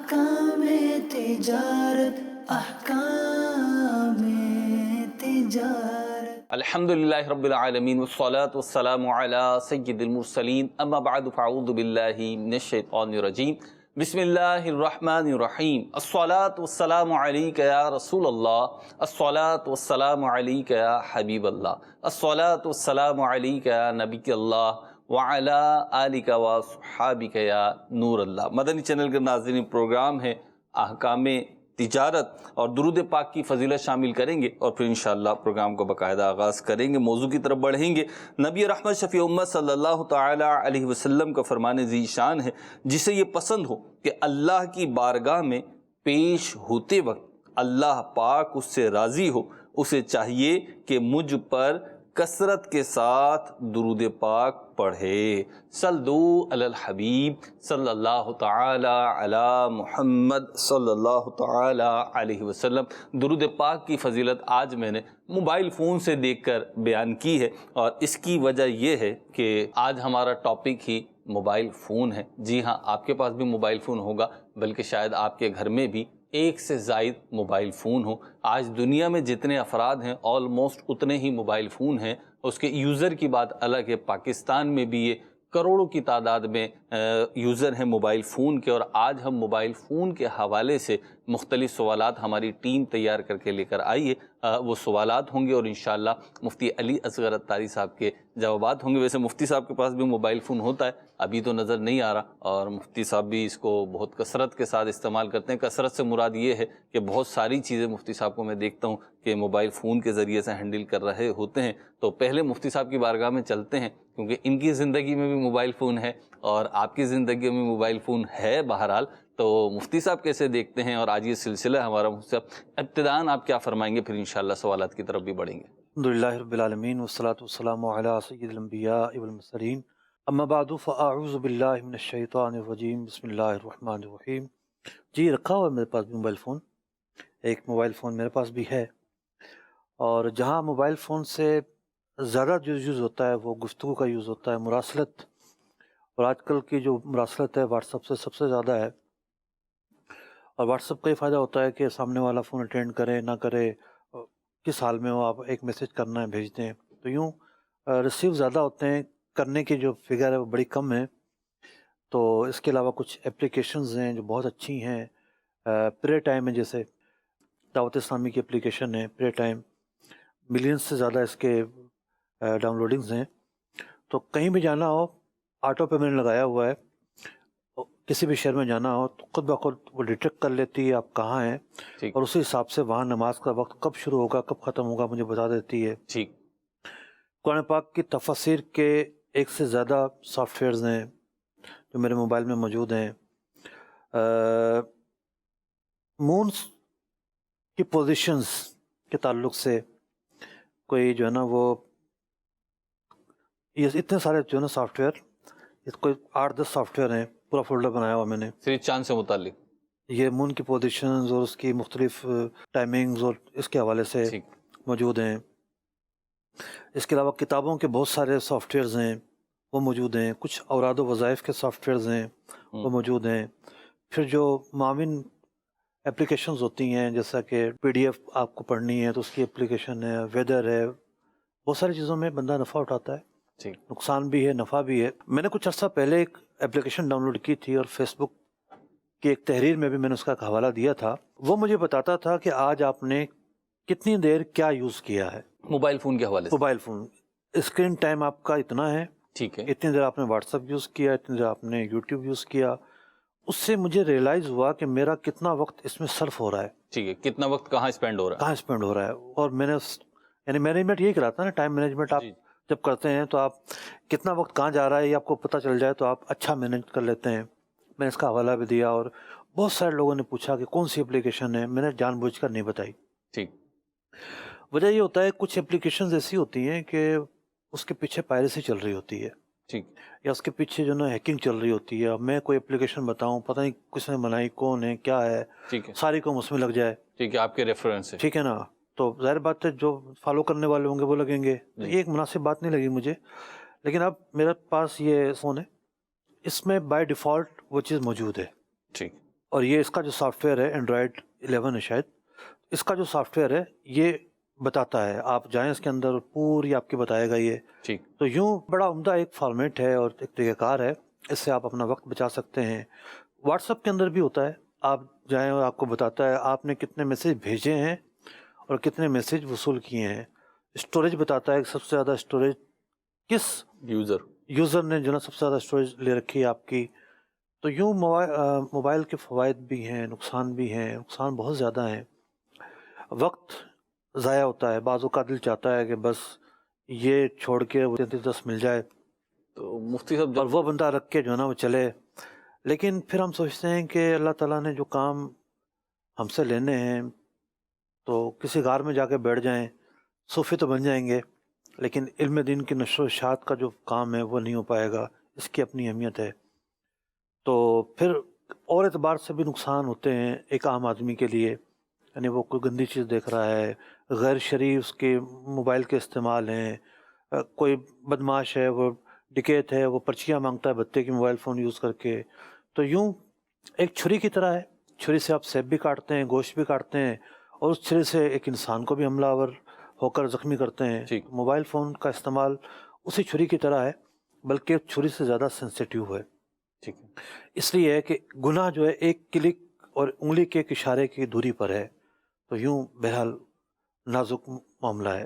احکام تجارت، احکام تجارت۔ الحمدللہ رب العالمین والصلاة والسلام علی سید المرسلین، اما بعد فاعوذ باللہ من الشیطان الرجیم، بسم اللہ الرحمن الرحیم۔ الصلاة والسلام علیک یا رسول اللہ، الصلاة والسلام علیک یا حبیب اللہ، الصلاة والسلام علیک یا نبی اللہ وعلی آلک وصحابک یا نور اللہ۔ مدنی چینل کے ناظرین، پروگرام ہے احکام تجارت اور درود پاک کی فضیلت شامل کریں گے اور پھر انشاءاللہ پروگرام کو باقاعدہ آغاز کریں گے، موضوع کی طرف بڑھیں گے۔ نبی رحمت شفیع امت صلی اللہ تعالی علیہ وسلم کا فرمان ذی شان ہے، جسے یہ پسند ہو کہ اللہ کی بارگاہ میں پیش ہوتے وقت اللہ پاک اس سے راضی ہو، اسے چاہیے کہ مجھ پر کثرت کے ساتھ درود پاک پڑھے۔ صلو علی الحبیب صلی اللہ تعالی علی محمد صلی اللہ تعالی علیہ وسلم۔ درود پاک کی فضیلت آج میں نے موبائل فون سے دیکھ کر بیان کی ہے، اور اس کی وجہ یہ ہے کہ آج ہمارا ٹاپک ہی موبائل فون ہے۔ جی ہاں، آپ کے پاس بھی موبائل فون ہوگا، بلکہ شاید آپ کے گھر میں بھی ایک سے زائد موبائل فون ہو۔ آج دنیا میں جتنے افراد ہیں آلموسٹ اتنے ہی موبائل فون ہیں۔ اس کے یوزر کی بات الگ ہے، پاکستان میں بھی یہ کروڑوں کی تعداد میں یوزر ہیں موبائل فون کے، اور آج ہم موبائل فون کے حوالے سے مختلف سوالات ہماری ٹیم تیار کر کے لے کر آئی ہے۔ وہ سوالات ہوں گے اور انشاءاللہ مفتی علی اصغر عطاری صاحب کے جوابات ہوں گے۔ ویسے مفتی صاحب کے پاس بھی موبائل فون ہوتا ہے، ابھی تو نظر نہیں آ رہا، اور مفتی صاحب بھی اس کو بہت کثرت کے ساتھ استعمال کرتے ہیں۔ کثرت سے مراد یہ ہے کہ بہت ساری چیزیں مفتی صاحب کو میں دیکھتا ہوں کہ موبائل فون کے ذریعے سے ہینڈل کر رہے ہوتے ہیں۔ تو پہلے مفتی صاحب کی بارگاہ میں چلتے ہیں، کیونکہ ان کی زندگی میں بھی موبائل فون ہے اور آپ کی زندگی میں موبائل فون ہے بہرحال۔ تو مفتی صاحب کیسے دیکھتے ہیں اور آج یہ سلسلہ ہمارا مفتی صاحب، ابتداً آپ کیا فرمائیں گے، پھر انشاءاللہ سوالات کی طرف بھی بڑھیں گے۔ الحمدللہ رب العالمین والصلاة والسلام علی سید الانبیاء والمرسلین، اما بعد فاعوذ باللہ من الشیطان الرجیم، بسم اللہ الرحمن الرحیم۔ جی، رکھا ہوا ہے میرے پاس بھی موبائل فون، ایک موبائل فون میرے پاس بھی ہے، اور جہاں موبائل فون سے زیادہ جو یوز ہوتا ہے وہ گفتگو کا یوز ہوتا ہے، مراسلت، اور آج کل کی جو مراسلت ہے واٹس ایپ سے سب سے زیادہ ہے۔ اور واٹس ایپ کا یہ فائدہ ہوتا ہے کہ سامنے والا فون اٹینڈ کرے نہ کرے، کس حال میں ہو، آپ ایک میسیج کرنا ہے بھیج دیں، تو یوں ریسیو زیادہ ہوتے ہیں، کرنے کی جو فگر ہے وہ بڑی کم ہے۔ تو اس کے علاوہ کچھ اپلیکیشنز ہیں جو بہت اچھی ہیں، پرے ٹائم ہے، جیسے دعوت اسلامی کی اپلیکیشن ہے پرے ٹائم، ملینز سے زیادہ اس کے ڈاؤن لوڈنگز ہیں۔ تو کہیں بھی جانا ہو، آٹو پہ میں نے لگایا ہوا ہے، کسی بھی شہر میں جانا ہو تو خود بخود وہ ڈیٹیکٹ کر لیتی ہے آپ کہاں ہیں، اور اسی حساب سے وہاں نماز کا وقت کب شروع ہوگا کب ختم ہوگا مجھے بتا دیتی ہے۔ ٹھیک۔ قرآن پاک کی تفسیر کے ایک سے زیادہ سافٹ ویئرز ہیں جو میرے موبائل میں موجود ہیں۔ مونس کی پوزیشنز کے تعلق سے کوئی جو ہے نا وہ یہ اتنے سارے جو ہے نا سافٹ ویئر، کوئی 8-10 سافٹ ویئر ہیں، پورا فولڈر بنایا ہوا میں نے صرف چاند سے متعلق، یہ مون کی پوزیشنز اور اس کی مختلف ٹائمنگز اور اس کے حوالے سے موجود ہیں۔ اس کے علاوہ کتابوں کے بہت سارے سافٹ ویئرز ہیں وہ موجود ہیں، کچھ اوراد و وظائف کے سافٹ ویئرز ہیں وہ موجود ہیں۔ پھر جو معاون اپلیکیشنز ہوتی ہیں، جیسا کہ پی ڈی ایف آپ کو پڑھنی ہے تو اس کی اپلیکیشن ہے، ویدر ہے، بہت ساری چیزوں میں بندہ نفع اٹھاتا ہے، نقصان بھی ہے نفع بھی ہے۔ میں نے کچھ عرصہ پہلے ایک اپلیکیشن ڈاؤن لوڈ کی تھی، اور فیس بک کی ایک تحریر میں بھی میں نے اس کا حوالہ دیا تھا۔ وہ مجھے بتاتا تھا کہ آج آپ نے کتنی دیر کیا یوز کیا ہے موبائل فون کے حوالے سے۔ موبائل فون اسکرین ٹائم آپ کا اتنا ہے، ٹھیک ہے، اتنی دیر آپ نے واٹس ایپ یوز کیا، اتنی دیر آپ نے یوٹیوب یوز کیا۔ اس سے مجھے ریئلائز ہوا کہ میرا کتنا وقت اس میں صرف ہو رہا ہے، ٹھیک ہے، کتنا وقت کہاں اسپینڈ ہو رہا ہے، کہاں اسپینڈ ہو رہا ہے۔ اور میں نے یعنی مینجمنٹ یہی کراتا ہے نا، ٹائم مینجمنٹ آپ جب کرتے ہیں تو آپ کتنا وقت کہاں جا رہا ہے یہ آپ کو پتہ چل جائے تو آپ اچھا مینج کر لیتے ہیں۔ میں نے اس کا حوالہ بھی دیا، اور بہت سارے لوگوں نے پوچھا کہ کون سی اپلیکیشن ہے، میں نے جان بوجھ کر نہیں بتائی۔ ٹھیک، وجہ یہ ہوتا ہے کچھ اپلیکیشنز ایسی ہوتی ہیں کہ اس کے پیچھے پائریسی چل رہی ہوتی ہے، ٹھیک، یا اس کے پیچھے جو نا ہیکنگ چل رہی ہوتی ہے۔ اب میں کوئی اپلیکیشن بتاؤں، پتہ نہیں کس نے بنائی، کون ہے، کیا ہے، ٹھیک ہے، ساری قوم اس میں لگ جائے، ٹھیک ہے، آپ کے ریفرنس سے، ٹھیک ہے نا، تو ظاہر بات ہے جو فالو کرنے والے ہوں گے وہ لگیں گے۔ یہ ایک مناسب بات نہیں لگی مجھے، لیکن اب میرے پاس یہ فون ہے، اس میں بائی ڈیفالٹ وہ چیز موجود ہے۔ ٹھیک، اور یہ اس کا جو سافٹ ویئر ہے اینڈرائڈ 11 ہے شاید، اس کا جو سافٹ ویئر ہے یہ بتاتا ہے، آپ جائیں اس کے اندر پوری آپ کی بتائے گا یہ. ٹھیک. تو یوں بڑا عمدہ ایک فارمیٹ ہے اور ایک طریقہ کار ہے، اس سے آپ اپنا وقت بچا سکتے ہیں. واٹس ایپ کے اندر بھی ہوتا ہے، آپ جائیں اور آپ کو بتاتا ہے آپ نے کتنے میسیج بھیجے ہیں اور کتنے میسیج وصول کیے ہیں. اسٹوریج بتاتا ہے کہ سب سے زیادہ اسٹوریج کس یوزر نے جو نا سب سے زیادہ اسٹوریج لے رکھی ہے آپ کی. تو یوں موبائل کے فوائد بھی ہیں، نقصان بھی ہیں، نقصان بہت زیادہ ہیں. وقت ضائع ہوتا ہے، بعض اوقات دل چاہتا ہے کہ بس یہ چھوڑ کے وہ 33 مل جائے تو مفتی صاحب اور وہ بندہ رکھ کے جو ہے نا وہ چلے. لیکن پھر ہم سوچتے ہیں کہ اللہ تعالیٰ نے جو کام ہم سے لینے ہیں تو کسی غار میں جا کے بیٹھ جائیں، صوفی تو بن جائیں گے، لیکن علم دین کی نشر و اشاعت کا جو کام ہے وہ نہیں ہو پائے گا، اس کی اپنی اہمیت ہے. تو پھر اور اعتبار سے بھی نقصان ہوتے ہیں ایک عام آدمی کے لیے، یعنی وہ کوئی گندی چیز دیکھ رہا ہے، غیر شرعی اس کے موبائل کے استعمال ہیں، کوئی بدماش ہے، وہ ڈکیت ہے، وہ پرچیاں مانگتا ہے بتے کی موبائل فون یوز کر کے. تو یوں ایک چھری کی طرح ہے، چھری سے آپ سیب بھی کاٹتے ہیں، گوشت بھی کاٹتے ہیں، اور اس چھری سے ایک انسان کو بھی حملہ آور ہو کر زخمی کرتے ہیں. ٹھیک. موبائل فون کا استعمال اسی چھری کی طرح ہے، بلکہ چھری سے زیادہ سینسیٹیو ہے. ٹھیک ہے. اس لیے ہے کہ گناہ جو ہے ایک کلک اور انگلی کے ایک اشارے کی دوری پر ہے. تو یوں بہرحال نازک معاملہ ہے.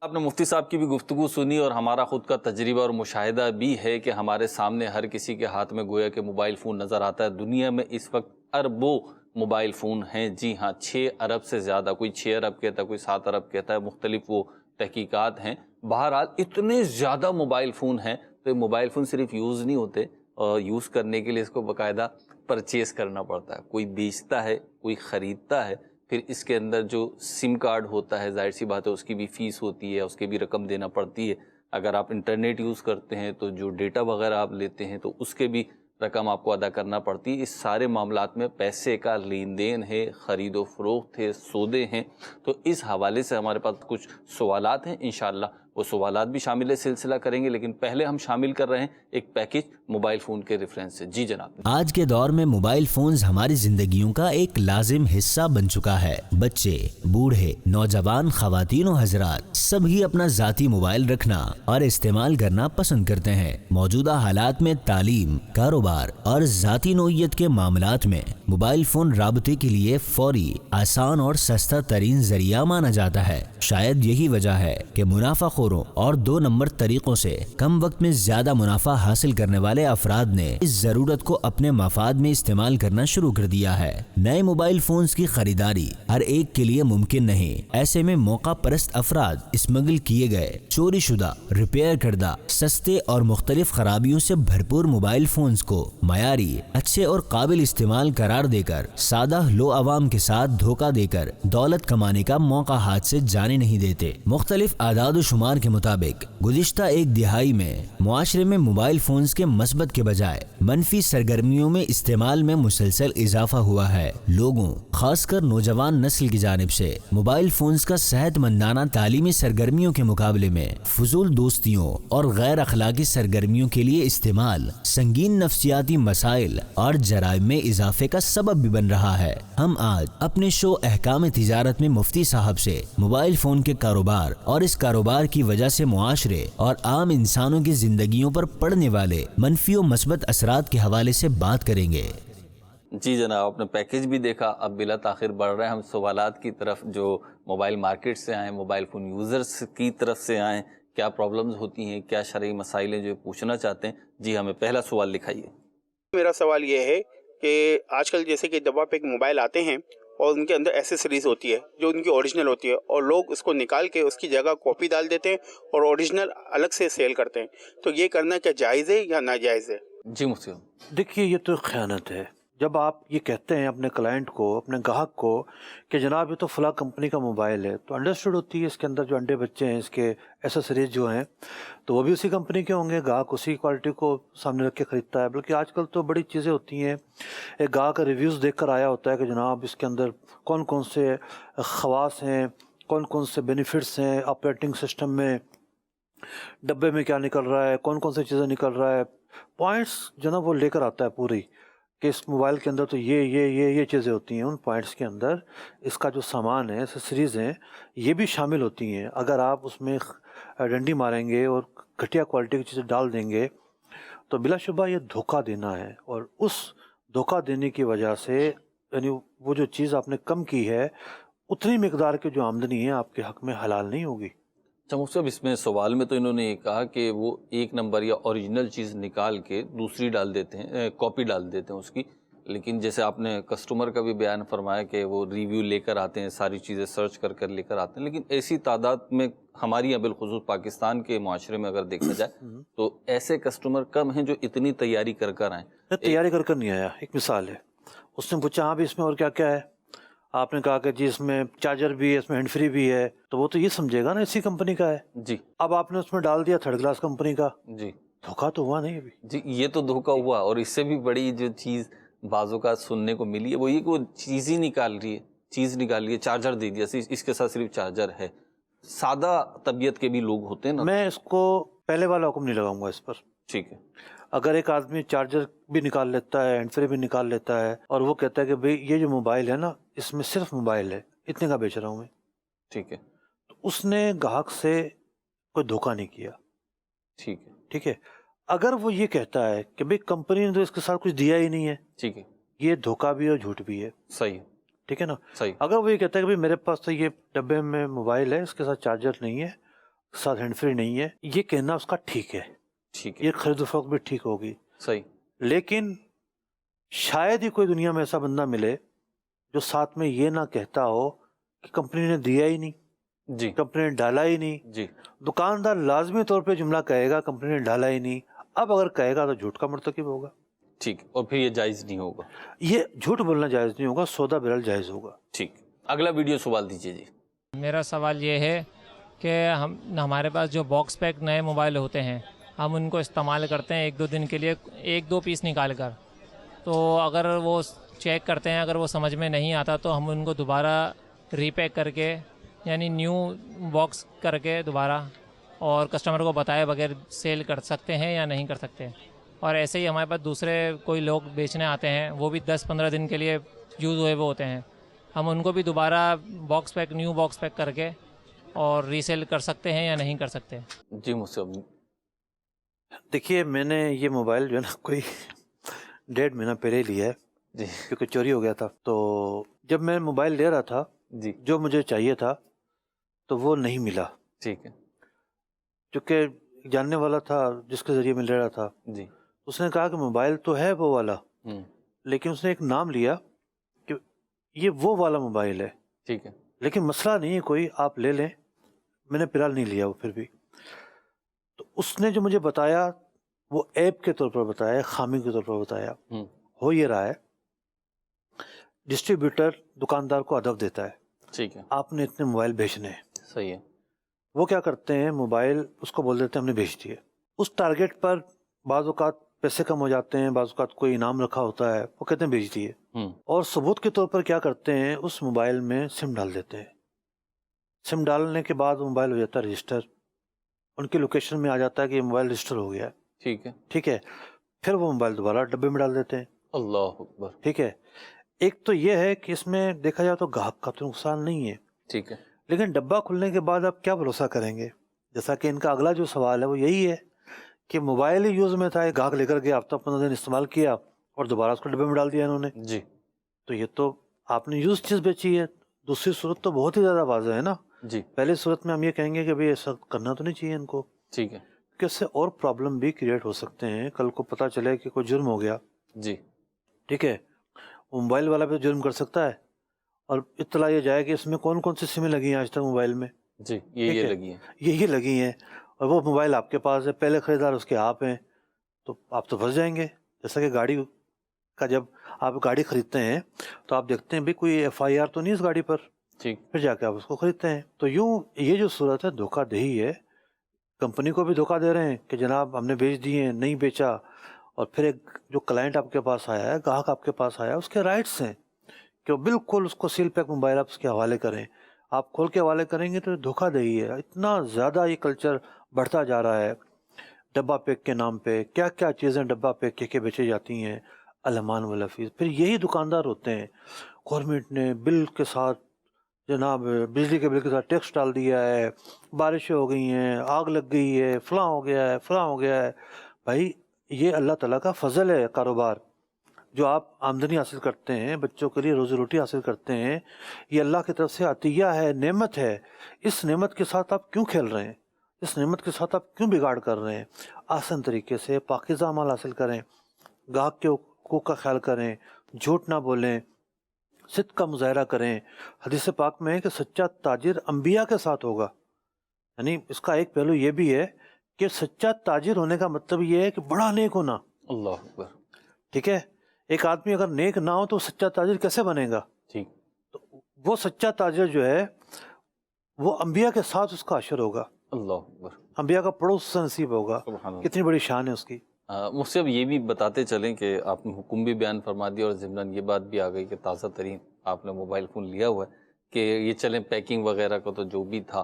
آپ نے مفتی صاحب کی بھی گفتگو سنی اور ہمارا خود کا تجربہ اور مشاہدہ بھی ہے کہ ہمارے سامنے ہر کسی کے ہاتھ میں گویا کہ موبائل فون نظر آتا ہے. دنیا میں اس وقت اربوں موبائل فون ہیں. جی ہاں، 6 ارب سے زیادہ، کوئی 6 ارب کہتا ہے، کوئی 7 ارب کہتا ہے، مختلف وہ تحقیقات ہیں. بہرحال اتنے زیادہ موبائل فون ہیں، تو یہ موبائل فون صرف یوز نہیں ہوتے، اور یوز کرنے کے لیے اس کو باقاعدہ پرچیز کرنا پڑتا ہے. کوئی بیچتا ہے، کوئی خریدتا ہے، پھر اس کے اندر جو سم کارڈ ہوتا ہے ظاہر سی بات ہے اس کی بھی فیس ہوتی ہے، اس کی بھی رقم دینا پڑتی ہے. اگر آپ انٹرنیٹ یوز کرتے ہیں تو جو ڈیٹا وغیرہ آپ لیتے ہیں تو اس کے بھی رقم آپ کو ادا کرنا پڑتی ہے. اس سارے معاملات میں پیسے کا لین دین ہے، خرید و فروخت ہے، سودے ہیں. تو اس حوالے سے ہمارے پاس کچھ سوالات ہیں، انشاءاللہ وہ سوالات بھی شامل سلسلہ کریں گے، لیکن پہلے ہم شامل کر رہے ہیں ایک پیکج موبائل فون کے ریفرنس سے. جی جناب. آج کے دور میں موبائل فونز ہماری زندگیوں کا ایک لازم حصہ بن چکا ہے. بچے، بوڑھے، نوجوان، خواتین و حضرات سبھی اپنا ذاتی موبائل رکھنا اور استعمال کرنا پسند کرتے ہیں. موجودہ حالات میں تعلیم، کاروبار اور ذاتی نوعیت کے معاملات میں موبائل فون رابطے کے لیے فوری، آسان اور سستا ترین ذریعہ مانا جاتا ہے. شاید یہی وجہ ہے کہ منافع خوروں اور 2 نمبر طریقوں سے کم وقت میں زیادہ منافع حاصل کرنے والے افراد نے اس ضرورت کو اپنے مفاد میں استعمال کرنا شروع کر دیا ہے. نئے موبائل فونز کی خریداری ہر ایک کے لیے ممکن نہیں. ایسے میں موقع پرست افراد اسمگل کیے گئے، چوری شدہ، ریپیئر کردہ، سستے اور مختلف خرابیوں سے بھرپور موبائل فونز کو معیاری، اچھے اور قابل استعمال قرار دے کر سادہ لو عوام کے ساتھ دھوکہ دے کر دولت کمانے کا موقع ہاتھ سے جانے نہیں دیتے. مختلف اعداد و شمار کے مطابق گزشتہ ایک دہائی میں معاشرے میں موبائل فونز کے مثبت کے بجائے منفی سرگرمیوں میں استعمال میں مسلسل اضافہ ہوا ہے. لوگوں، خاص کر نوجوان نسل کی جانب سے موبائل فونز کا صحت مندانہ تعلیمی سرگرمیوں کے مقابلے میں فضول دوستیوں اور غیر اخلاقی سرگرمیوں کے لیے استعمال سنگین نفسیاتی مسائل اور جرائم میں اضافے کا سبب بھی بن رہا ہے. ہم آج اپنے شو احکام تجارت میں مفتی صاحب سے موبائل فون کے کاروبار اور اس کاروبار کی وجہ سے معاشرے اور عام انسانوں کی زندگیوں پر پڑنے والے منفی و مثبت اثرات کے حوالے سے بات کریں گے. جی جناب، آپ نے پیکج بھی دیکھا. اب بلا تاخیر بڑھ رہے ہیں ہم سوالات کی طرف جو موبائل مارکیٹ سے آئیں، موبائل فون یوزرز کی طرف سے آئیں. کیا پرابلمز ہوتی ہیں، کیا شرعی مسائل ہیں جو پوچھنا چاہتے ہیں. جی ہمیں پہلا سوال لکھائیے. میرا سوال یہ ہے کہ آج کل جیسے کہ جب آپ ایک موبائل آتے ہیں اور ان کے اندر ایسیسریز ہوتی ہے جو ان کی اوریجنل ہوتی ہے، اور لوگ اس کو نکال کے اس کی جگہ کاپی ڈال دیتے ہیں اور اوریجنل الگ سے سیل کرتے ہیں، تو یہ کرنا کیا جائز ہے یا ناجائز ہے؟ جی مفتی صاحب. دیکھیے یہ تو خیانت ہے. جب آپ یہ کہتے ہیں اپنے کلائنٹ کو، اپنے گاہک کو کہ جناب یہ تو فلاں کمپنی کا موبائل ہے، تو انڈرسٹوڈ ہوتی ہے اس کے اندر جو انڈے بچے ہیں، اس کے ایسیسریز جو ہیں تو وہ بھی اسی کمپنی کے ہوں گے. گاہک اسی کوالٹی کو سامنے رکھ کے خریدتا ہے. بلکہ آج کل تو بڑی چیزیں ہوتی ہیں، ایک گاہک کا ریویوز دیکھ کر آیا ہوتا ہے کہ جناب اس کے اندر کون کون سے خواص ہیں، کون کون سے بینیفٹس ہیں، آپریٹنگ سسٹم میں ڈبے میں کیا نکل رہا ہے، کون کون سی چیزیں نکل رہا ہے، پوائنٹس جو نا وہ لے کر آتا ہے پوری. کہ اس موبائل کے اندر تو یہ چیزیں ہوتی ہیں، ان پوائنٹس کے اندر اس کا جو سامان ہے، ایکسیسریز ہیں، یہ بھی شامل ہوتی ہیں. اگر آپ اس میں ڈنڈی ماریں گے اور گھٹیا کوالٹی کی چیزیں ڈال دیں گے تو بلا شبہ یہ دھوکہ دینا ہے، اور اس دھوکہ دینے کی وجہ سے یعنی وہ جو چیز آپ نے کم کی ہے اتنی مقدار کی جو آمدنی ہے آپ کے حق میں حلال نہیں ہوگی. اچھا مفتی صاحب، اس میں سوال میں تو انہوں نے یہ کہا کہ وہ ایک نمبر یا اوریجنل چیز نکال کے دوسری ڈال دیتے ہیں، کاپی ڈال دیتے ہیں اس کی، لیکن جیسے آپ نے کسٹمر کا بھی بیان فرمایا کہ وہ ریویو لے کر آتے ہیں، ساری چیزیں سرچ کر کر لے کر آتے ہیں، لیکن ایسی تعداد میں ہماری یہاں بالخصوص پاکستان کے معاشرے میں اگر دیکھا جائے تو ایسے کسٹمر کم ہیں جو اتنی تیاری کر کر آئیں. تیاری کر نہیں آیا. ایک مثال ہے، اس نے پوچھا ہاں بھی اس میں اور کیا کیا ہے، آپ نے کہا کہ جی اس میں چارجر بھی ہے، اس میں ہینڈ فری بھی ہے، تو وہ تو یہ سمجھے گا نا اسی کمپنی کا ہے. جی. اب آپ نے اس میں ڈال دیا تھرڈ کلاس کمپنی کا. جی. دھوکہ تو ہوا نہیں ابھی. جی یہ تو دھوکہ ہوا، اور اس سے بھی بڑی جو چیز بعض اوقات سننے کو ملی ہے وہ یہ کہ وہ چیز ہی نکال رہی ہے، چیز نکال رہی ہے، چارجر دے دیا، اس کے ساتھ صرف چارجر ہے. سادہ طبیعت کے بھی لوگ ہوتے ہیں نا. میں اس کو پہلے والا حکم نہیں لگاؤں گا اس پر. ٹھیک ہے. اگر ایک آدمی چارجر بھی نکال لیتا ہے، ہینڈ فری بھی نکال لیتا ہے، اور وہ کہتا ہے کہ بھئی یہ جو موبائل ہے نا اس میں صرف موبائل ہے، اتنے کا بیچ رہا ہوں میں، ٹھیک ہے. تو اس نے گاہک سے کوئی دھوکہ نہیں کیا. ٹھیک ہے. ٹھیک ہے. اگر وہ یہ کہتا ہے کہ بھئی کمپنی نے تو اس کے ساتھ کچھ دیا ہی نہیں ہے، ٹھیک ہے. یہ دھوکہ بھی اور جھوٹ بھی ہے. صحیح ہے. ٹھیک ہے نا. صحیح. اگر وہ یہ کہتا ہے کہ بھئی میرے پاس تو یہ ڈبے میں موبائل ہے، اس کے ساتھ چارجر نہیں ہے، اس کے ساتھ ہینڈ فری نہیں ہے، یہ کہنا اس کا ٹھیک ہے، ٹھیک ہے. یہ خرید و فروخت بھی ٹھیک ہوگی. صحیح. لیکن شاید ہی کوئی دنیا میں ایسا بندہ ملے جو ساتھ میں یہ نہ کہتا ہو کہ کمپنی نے دیا ہی نہیں، جی. کمپنی نے ڈالا ہی نہیں. جی. دکاندار لازمی طور پہ جملہ کہے گا کمپنی نے ڈالا ہی نہیں. اب اگر کہے گا تو جھوٹ کا مرتکب ہوگا. ٹھیک. اور پھر یہ جائز نہیں ہوگا. یہ جھوٹ بولنا جائز نہیں ہوگا، سودا بہرحال جائز ہوگا. ٹھیک. اگلا ویڈیو سوال دیجیے. جی. میرا سوال یہ ہے کہ ہمارے پاس جو باکس پیک نئے موبائل ہوتے ہیں، ہم ان کو استعمال کرتے ہیں 1-2 دن کے لیے، 1-2 پیس نکال کر، تو اگر وہ چیک کرتے ہیں، اگر وہ سمجھ میں نہیں آتا تو ہم ان کو دوبارہ ری پیک کر کے، یعنی نیو باکس کر کے دوبارہ اور کسٹمر کو بتائے بغیر سیل کر سکتے ہیں یا نہیں کر سکتے. اور ایسے ہی ہمارے پاس دوسرے کوئی لوگ بیچنے آتے ہیں، وہ بھی 10-15 دن کے لیے یوز ہوئے وہ ہوتے ہیں، ہم ان کو بھی دوبارہ box pack, new box pack کر کے اور ری سیل کر سکتے ہیں یا نہیں کر سکتے. جی مصعب. دیکھیے میں نے یہ موبائل جو ہے نا کوئی 1.5 مہینہ پہلے لیا ہے، جی. کیونکہ چوری ہو گیا تھا. تو جب میں موبائل لے رہا تھا جی. جو مجھے چاہیے تھا تو وہ نہیں ملا. ٹھیک ہے. چونکہ جاننے والا تھا جس کے ذریعے میں لے رہا تھا، جی. اس نے کہا کہ موبائل تو ہے وہ والا، لیکن اس نے ایک نام لیا کہ یہ وہ والا موبائل ہے. ٹھیک ہے. لیکن مسئلہ نہیں ہے کوئی، آپ لے لیں. میں نے فلحال نہیں لیا وہ. پھر بھی تو اس نے جو مجھے بتایا وہ ایپ کے طور پر بتایا، خامی کے طور پر بتایا. ہو یہ رہا ہے ڈسٹریبیوٹر دکاندار کو ہدف دیتا ہے، ٹھیک ہے، آپ نے اتنے موبائل بھیجنے ہیں. صحیح ہے. وہ کیا کرتے ہیں، موبائل اس کو بول دیتے ہیں ہم نے بھیج دیے. اس ٹارگیٹ پر بعض اوقات پیسے کم ہو جاتے ہیں، بعض اوقات کوئی انعام رکھا ہوتا ہے، وہ کہتے ہیں بھیج دیے. اور ثبوت کے طور پر کیا کرتے ہیں، اس موبائل میں سم ڈال دیتے ہیں. سم ڈالنے کے بعد وہ موبائل ہو جاتا ہے رجسٹر، ان کی لوکیشن میں آ جاتا ہے کہ یہ موبائل رجسٹر ہو گیا ہے. ٹھیک ہے. ٹھیک ہے. پھر وہ موبائل دوبارہ ڈبے میں ڈال دیتے ہیں. اللہ اکبر. ٹھیک ہے. ایک تو یہ ہے کہ اس میں دیکھا جائے تو گاہک کا تو نقصان نہیں ہے. ٹھیک ہے. لیکن ڈبہ کھلنے کے بعد آپ کیا بھروسہ کریں گے؟ جیسا کہ ان کا اگلا جو سوال ہے وہ یہی ہے کہ موبائل ہی یوز میں تھا، ایک گاہک لے کر گیا، ہفتہ 15 دن استعمال کیا اور دوبارہ اس کو ڈبے میں ڈال دیا انہوں نے. جی. تو یہ تو آپ نے یوز چیز بیچی ہے. دوسری صورت تو بہت ہی زیادہ واضح ہے نا. جی. پہلی صورت میں ہم یہ کہیں گے کہ بھئی ایسا کرنا تو نہیں چاہیے ان کو. ٹھیک ہے. کہ اس سے اور پرابلم بھی کریٹ ہو سکتے ہیں. کل کو پتہ چلے کہ کوئی جرم ہو گیا. جی. ٹھیک ہے. وہ موبائل والا بھی جرم کر سکتا ہے، اور اطلاع یہ جائے کہ اس میں کون کون سی سمیں لگی ہیں آج تک موبائل میں. جی. یہ لگی ہیں، یہ لگی ہیں، اور وہ موبائل آپ کے پاس ہے، پہلے خریدار اس کے آپ ہیں، تو آپ تو پھنس جائیں گے. جیسا کہ گاڑی کا جب آپ گاڑی خریدتے ہیں تو آپ دیکھتے ہیں بھی کوئی FIR تو نہیں اس گاڑی پر. ٹھیک. پھر جا کے آپ اس کو خریدتے ہیں. تو یوں یہ جو صورت ہے دھوکہ دہی ہے. کمپنی کو بھی دھوکہ دے رہے ہیں کہ جناب ہم نے بیچ دیے ہیں، نہیں بیچا. اور پھر ایک جو کلائنٹ آپ کے پاس آیا ہے، گاہک آپ کے پاس آیا ہے، اس کے رائٹس ہیں کہ وہ بالکل اس کو سیل پیک موبائل آپ اس کے حوالے کریں. آپ کھول کے حوالے کریں گے تو دھوکہ دہی ہے. اتنا زیادہ یہ کلچر بڑھتا جا رہا ہے. ڈبہ پیک کے نام پہ کیا کیا چیزیں ڈبہ پیک کے بیچی جاتی ہیں. الامان والحفیظ. پھر یہی دکاندار ہوتے ہیں گورنمنٹ نے بل کے ساتھ جناب بجلی کے بل کے ساتھ ٹیکس ڈال دیا ہے, بارشیں ہو گئی ہیں, آگ لگ گئی ہے, فلاں ہو گیا ہے, فلاں ہو گیا ہے. بھائی یہ اللہ تعالیٰ کا فضل ہے. کاروبار جو آپ آمدنی حاصل کرتے ہیں, بچوں کے لیے روزی روٹی حاصل کرتے ہیں, یہ اللہ کی طرف سے عطیہ ہے, نعمت ہے. اس نعمت کے ساتھ آپ کیوں کھیل رہے ہیں؟ اس نعمت کے ساتھ آپ کیوں بگاڑ کر رہے ہیں؟ آسان طریقے سے پاکیزہ مال حاصل کریں, گاہک کے حقوق کا خیال کریں, جھوٹ نہ بولیں, صدق کا مظاہرہ کریں. حدیث پاک میں ہے کہ سچا تاجر انبیاء کے ساتھ ہوگا. یعنی اس کا ایک پہلو یہ بھی ہے کہ سچا تاجر ہونے کا مطلب یہ ہے کہ بڑا نیک ہونا. اللہ اکبر. ٹھیک ہے, ایک آدمی اگر نیک نہ ہو تو سچا تاجر کیسے بنے گا؟ ٹھیک. تو وہ سچا تاجر جو ہے وہ انبیاء کے ساتھ اس کا عشر ہوگا, اللہ اکبر. انبیاء کا پڑوس سے نصیب ہوگا. سبحان اللہ. کتنی بڑی شان ہے اس کی. مجھ اب یہ بھی بتاتے چلیں کہ آپ نے حکم بھی بیان فرما دیا اور ضمن یہ بات بھی آ گئی کہ تازہ ترین آپ نے موبائل فون لیا ہوا ہے کہ یہ چلیں پیکنگ وغیرہ کا تو جو بھی تھا,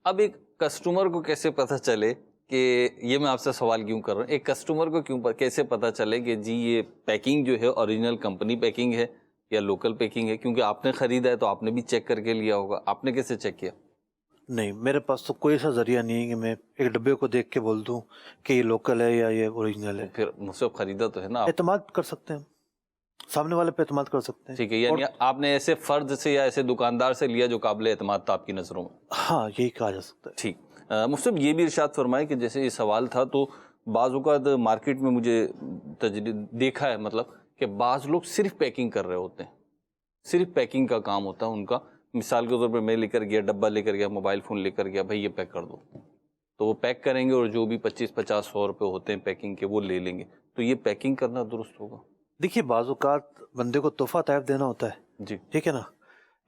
اب ایک کسٹمر کو کیسے پتہ چلے کہ یہ میں آپ سے سوال کیوں کر رہا ہوں, ایک کسٹمر کو کیسے پتہ چلے کہ جی یہ پیکنگ جو ہے اوریجنل کمپنی پیکنگ ہے یا لوکل پیکنگ ہے؟ کیونکہ آپ نے خریدا ہے تو آپ نے بھی چیک کر کے لیا ہوگا, آپ نے کیسے چیک کیا؟ نہیں, میرے پاس تو کوئی ایسا ذریعہ نہیں ہے کہ میں ایک ڈبے کو دیکھ کے بول دوں کہ یہ لوکل ہے یا یہ اوریجنل ہے. پھر مجھ سے خریدا تو ہے نا آپ. اعتماد کر سکتے ہیں, سامنے والے پہ اعتماد کر سکتے ہیں. ٹھیک ہے, یعنی آپ نے ایسے فرد سے یا ایسے دکاندار سے لیا جو قابل اعتماد تھا آپ کی نظروں میں. ہاں, یہی کہا جا سکتا ہے. ٹھیک. مصطفی یہ بھی ارشاد فرمائے کہ جیسے یہ سوال تھا تو بعض اوقات مارکیٹ میں مجھے دیکھا ہے مطلب کہ بعض لوگ صرف پیکنگ کر رہے ہوتے ہیں, صرف پیکنگ کا کام ہوتا ہے ان کا. مثال کے طور پر میں لے کر گیا, ڈبہ لے کر گیا, موبائل فون لے کر گیا, بھائی یہ پیک کر دو, تو وہ پیک کریں گے اور جو بھی 25-50-100 روپے ہوتے ہیں پیکنگ کے وہ لے لیں گے. تو یہ پیکنگ کرنا درست ہوگا؟ دیکھیے, بعض اوقات بندے کو تحفہ طائف دینا ہوتا ہے. جی. ٹھیک ہے نا,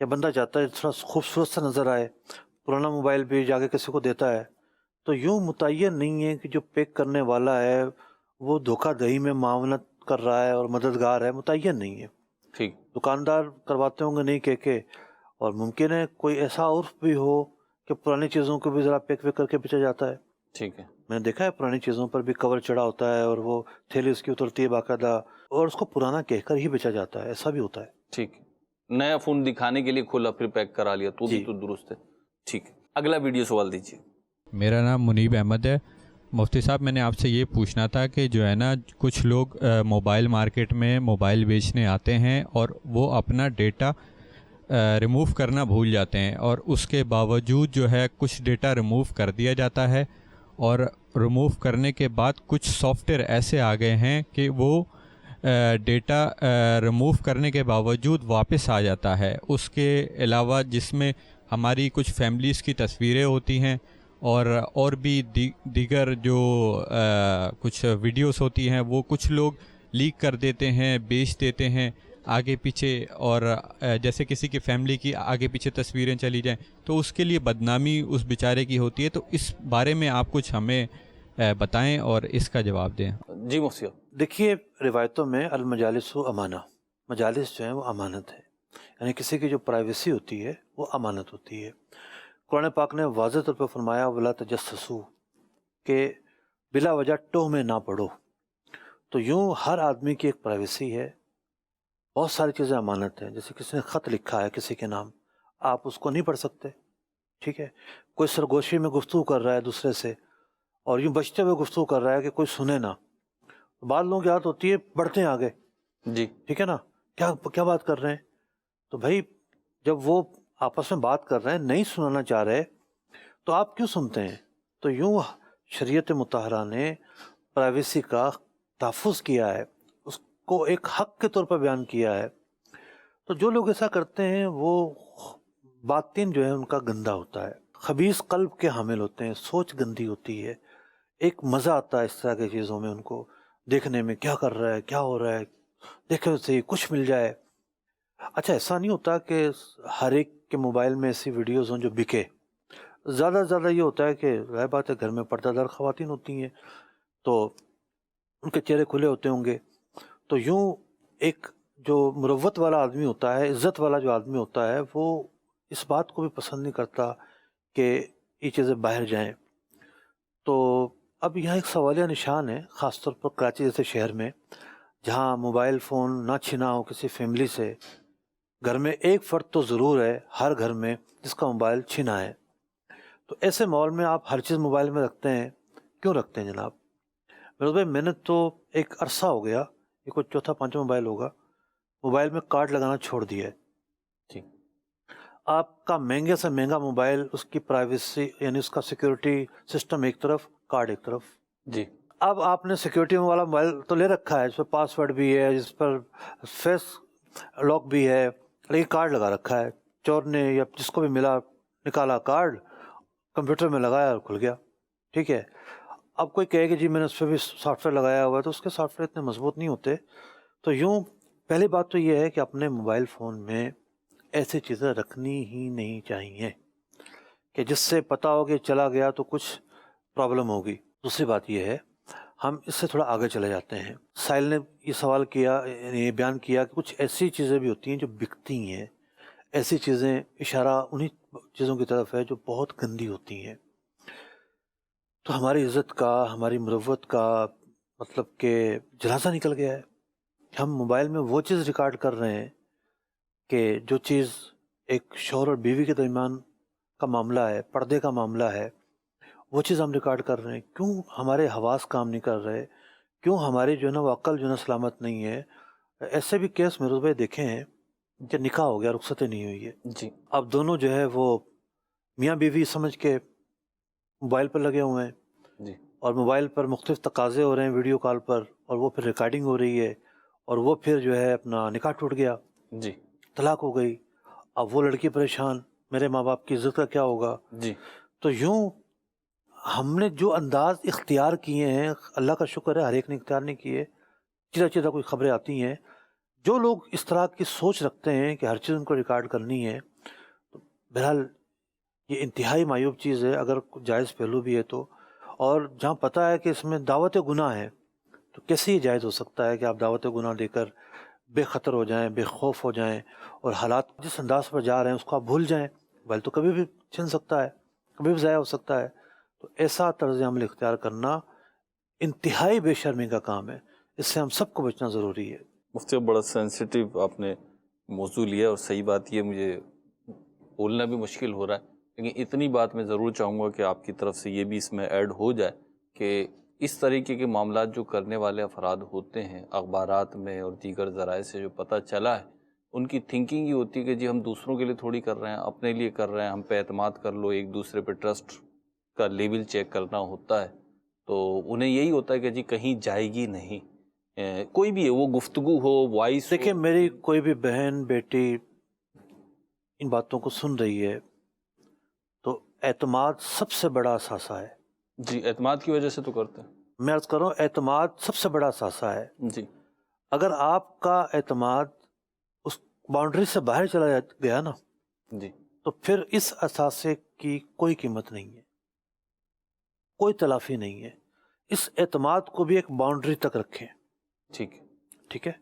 یا بندہ چاہتا ہے تھوڑا خوبصورت سا نظر آئے, پرانا موبائل بھی جا کے کسی کو دیتا ہے, تو یوں متعین نہیں ہے کہ جو پیک کرنے والا ہے وہ دھوکہ دہی میں معاونت کر رہا ہے اور مددگار ہے, متعین نہیں ہے. ٹھیک. دکاندار کرواتے ہوں گے نہیں کہہ کے, اور ممکن ہے کوئی ایسا عرف بھی ہو کہ پرانی چیزوں کو بھی ذرا پیک ویک کر کے بیچا جاتا ہے. ٹھیک ہے. میں نے دیکھا ہے پرانی چیزوں پر بھی کور چڑھا ہوتا ہے اور وہ تھیلی اس کی اترتی ہے باقاعدہ, اور اس کو پرانا کہہ کر ہی بیچا جاتا ہے, ایسا بھی ہوتا ہے. ٹھیک. نیا فون دکھانے کے لیے کھولا پھر پیک کرا لیا تو بھی تو درست ہے. ٹھیک. اگلا ویڈیو سوال دیجیے. میرا نام منیب احمد ہے. مفتی صاحب, میں نے آپ سے یہ پوچھنا تھا کہ جو ہے نا کچھ لوگ موبائل مارکیٹ میں موبائل بیچنے آتے ہیں اور وہ اپنا ڈیٹا ریموو کرنا بھول جاتے ہیں, اور اس کے باوجود جو ہے کچھ ڈیٹا ریموو کر دیا جاتا ہے, اور ریموو کرنے کے بعد کچھ سافٹ ویئر ایسے آ گئے ہیں کہ وہ ڈیٹا ریموو کرنے کے باوجود واپس آ جاتا ہے. اس کے علاوہ جس میں ہماری کچھ فیملیز کی تصویریں ہوتی ہیں اور بھی دیگر جو کچھ ویڈیوز ہوتی ہیں وہ کچھ لوگ لیک کر دیتے ہیں, بیچ دیتے ہیں آگے پیچھے, اور جیسے کسی کی فیملی کی آگے پیچھے تصویریں چلی جائیں تو اس کے لیے بدنامی اس بیچارے کی ہوتی ہے. تو اس بارے میں آپ کچھ ہمیں بتائیں اور اس کا جواب دیں. جی مفتی. دیکھیے, روایتوں میں المجالس و امانہ, مجالس جو ہیں وہ امانت ہے, یعنی کسی کی جو پرائیویسی ہوتی ہے وہ امانت ہوتی ہے. قرآن پاک نے واضح طور پہ فرمایا ولا تجسسوا, کہ بلا وجہ ٹوہ میں نہ پڑو. تو یوں ہر آدمی کی ایک پرائیویسی ہے, بہت ساری چیزیں امانت ہیں. جیسے کسی نے خط لکھا ہے کسی کے نام, آپ اس کو نہیں پڑھ سکتے. ٹھیک ہے, کوئی سرگوشی میں گفتگو کر رہا ہے دوسرے سے اور یوں بچتے ہوئے گفتگو کر رہا ہے کہ کوئی سنے نہ. بعض لوگوں کی عادت ہوتی ہے بڑھتے ہیں آگے. جی. ٹھیک ہے نا, کیا بات کر رہے ہیں. تو بھائی جب وہ آپس میں بات کر رہے ہیں, نہیں سنانا چاہ رہے, تو آپ کیوں سنتے ہیں؟ تو یوں شریعت مطہرہ نے پرائیویسی کا تحفظ کیا ہے, اس کو ایک حق کے طور پر بیان کیا ہے. تو جو لوگ ایسا کرتے ہیں وہ باطن جو ہے ان کا گندا ہوتا ہے, خبیث قلب کے حامل ہوتے ہیں, سوچ گندی ہوتی ہے. ایک مزہ آتا ہے اس طرح کی چیزوں میں, ان کو دیکھنے میں, کیا کر رہا ہے, کیا ہو رہا ہے, دیکھے سے کچھ مل جائے. اچھا, ایسا نہیں ہوتا کہ ہر ایک کے موبائل میں ایسی ویڈیوز ہوں جو بکے. زیادہ سے زیادہ یہ ہوتا ہے کہ ظاہر بات ہے گھر میں پردہ دار خواتین ہوتی ہیں تو ان کے چہرے کھلے ہوتے ہوں گے. تو یوں ایک جو مروت والا آدمی ہوتا ہے, عزت والا جو آدمی ہوتا ہے, وہ اس بات کو بھی پسند نہیں کرتا کہ یہ چیزیں باہر جائیں. تو اب یہاں ایک سوالیہ نشان ہے, خاص طور پر کراچی جیسے شہر میں جہاں موبائل فون نہ چھنا ہو کسی فیملی سے، گھر میں ایک فرد تو ضرور ہے ہر گھر میں جس کا موبائل چھنا ہے. تو ایسے ماحول میں آپ ہر چیز موبائل میں رکھتے ہیں، کیوں رکھتے ہیں جناب؟ میرے بھائی میں نے تو ایک عرصہ ہو گیا، یہ کوئی چوتھا پانچواں موبائل ہوگا، موبائل میں کارڈ لگانا چھوڑ دیا ہے. ٹھیک. آپ کا مہنگے سے مہنگا موبائل، اس کی پرائیویسی یعنی اس کا سیکیورٹی سسٹم ایک طرف، کارڈ ایک طرف. جی. اب آپ نے سیکیورٹی والا موبائل تو لے رکھا ہے، جس پر پاس ورڈ بھی ہے، جس پر فیس لاک بھی ہے، لیکن کارڈ لگا رکھا ہے. چور نے یا جس کو بھی ملا نکالا کارڈ، کمپیوٹر میں لگایا اور کھل گیا. ٹھیک ہے. اب کوئی کہے کہ جی میں نے اس پہ بھی سافٹ ویئر لگایا ہوا ہے، تو اس کے سافٹ ویئر اتنے مضبوط نہیں ہوتے. تو یوں پہلی بات تو یہ ہے کہ اپنے موبائل فون میں ایسی چیزیں رکھنی ہی نہیں چاہیے کہ جس سے پتہ ہو کہ چلا گیا تو کچھ پرابلم ہوگی. دوسری بات یہ ہے، ہم اس سے تھوڑا آگے چلے جاتے ہیں. سائل نے یہ سوال کیا، یہ بیان کیا کہ کچھ ایسی چیزیں بھی ہوتی ہیں جو بکتی ہیں. ایسی چیزیں، اشارہ انہی چیزوں کی طرف ہے جو بہت گندی ہوتی ہیں. تو ہماری عزت کا، ہماری مروت کا مطلب کہ جنازہ نکل گیا ہے. ہم موبائل میں وہ چیز ریکارڈ کر رہے ہیں کہ جو چیز ایک شوہر اور بیوی کے درمیان کا معاملہ ہے، پردے کا معاملہ ہے، وہ چیز ہم ریکارڈ کر رہے ہیں. کیوں ہمارے حواس کام نہیں کر رہے؟ کیوں ہماری جو ہے نا وہ عقل جو ہے نا سلامت نہیں ہے؟ ایسے بھی کیس میرے بھائی دیکھے ہیں کہ نکاح ہو گیا، رخصتیں نہیں ہوئی ہے. جی. اب دونوں جو ہے وہ میاں بیوی سمجھ کے موبائل پر لگے ہوئے ہیں. جی. اور موبائل پر مختلف تقاضے ہو رہے ہیں ویڈیو کال پر، اور وہ پھر ریکارڈنگ ہو رہی ہے، اور وہ پھر جو ہے اپنا نکاح ٹوٹ گیا. جی. طلاق ہو گئی. اب وہ لڑکی پریشان، میرے ماں باپ کی عزت کا کیا ہوگا؟ جی. تو یوں ہم نے جو انداز اختیار کیے ہیں، اللہ کا شکر ہے ہر ایک نے اختیار نہیں کیے، چیزا چیزا کوئی خبریں آتی ہیں. جو لوگ اس طرح کی سوچ رکھتے ہیں کہ ہر چیز ان کو ریکارڈ کرنی ہے، تو بہرحال یہ انتہائی معیوب چیز ہے اگر جائز پہلو بھی ہے تو. اور جہاں پتہ ہے کہ اس میں دعوت گناہ ہے، تو کیسے یہ جائز ہو سکتا ہے کہ آپ دعوت گناہ دے کر بے خطر ہو جائیں، بے خوف ہو جائیں، اور حالات جس انداز پر جا رہے ہیں اس کو آپ بھول جائیں. موبائل تو کبھی بھی چھن سکتا ہے، کبھی بھی ضائع ہو سکتا ہے. تو ایسا طرز عمل اختیار کرنا انتہائی بے شرمی کا کام ہے. اس سے ہم سب کو بچنا ضروری ہے. مفتی بڑا سینسیٹیو آپ نے موضوع لیا، اور صحیح بات یہ مجھے بولنا بھی مشکل ہو رہا ہے، لیکن اتنی بات میں ضرور چاہوں گا کہ آپ کی طرف سے یہ بھی اس میں ایڈ ہو جائے کہ اس طریقے کے معاملات جو کرنے والے افراد ہوتے ہیں، اخبارات میں اور دیگر ذرائع سے جو پتہ چلا ہے، ان کی تھنکنگ یہ ہوتی ہے کہ جی ہم دوسروں کے لیے تھوڑی کر رہے ہیں، اپنے لیے کر رہے ہیں، ہم پہ اعتماد کر لو، ایک دوسرے پہ ٹرسٹ کا لیول چیک کرنا ہوتا ہے. تو انہیں یہی ہوتا ہے کہ جی کہیں جائے گی نہیں، کوئی بھی ہے وہ گفتگو ہو، وائس. دیکھیں میری کوئی بھی بہن بیٹی ان باتوں کو سن رہی ہے تو اعتماد سب سے بڑا اثاثہ ہے. جی. اعتماد کی وجہ سے تو کرتے ہیں. میں عرض کر رہا ہوں اعتماد سب سے بڑا اثاثہ ہے. جی. اگر آپ کا اعتماد اس باؤنڈری سے باہر چلا گیا نا، جی، تو پھر اس اثاثے کی کوئی قیمت نہیں ہے، کوئی تلافی نہیں ہے. اس اعتماد کو بھی ایک باؤنڈری تک رکھیں. ٹھیک ہے. ٹھیک ہے.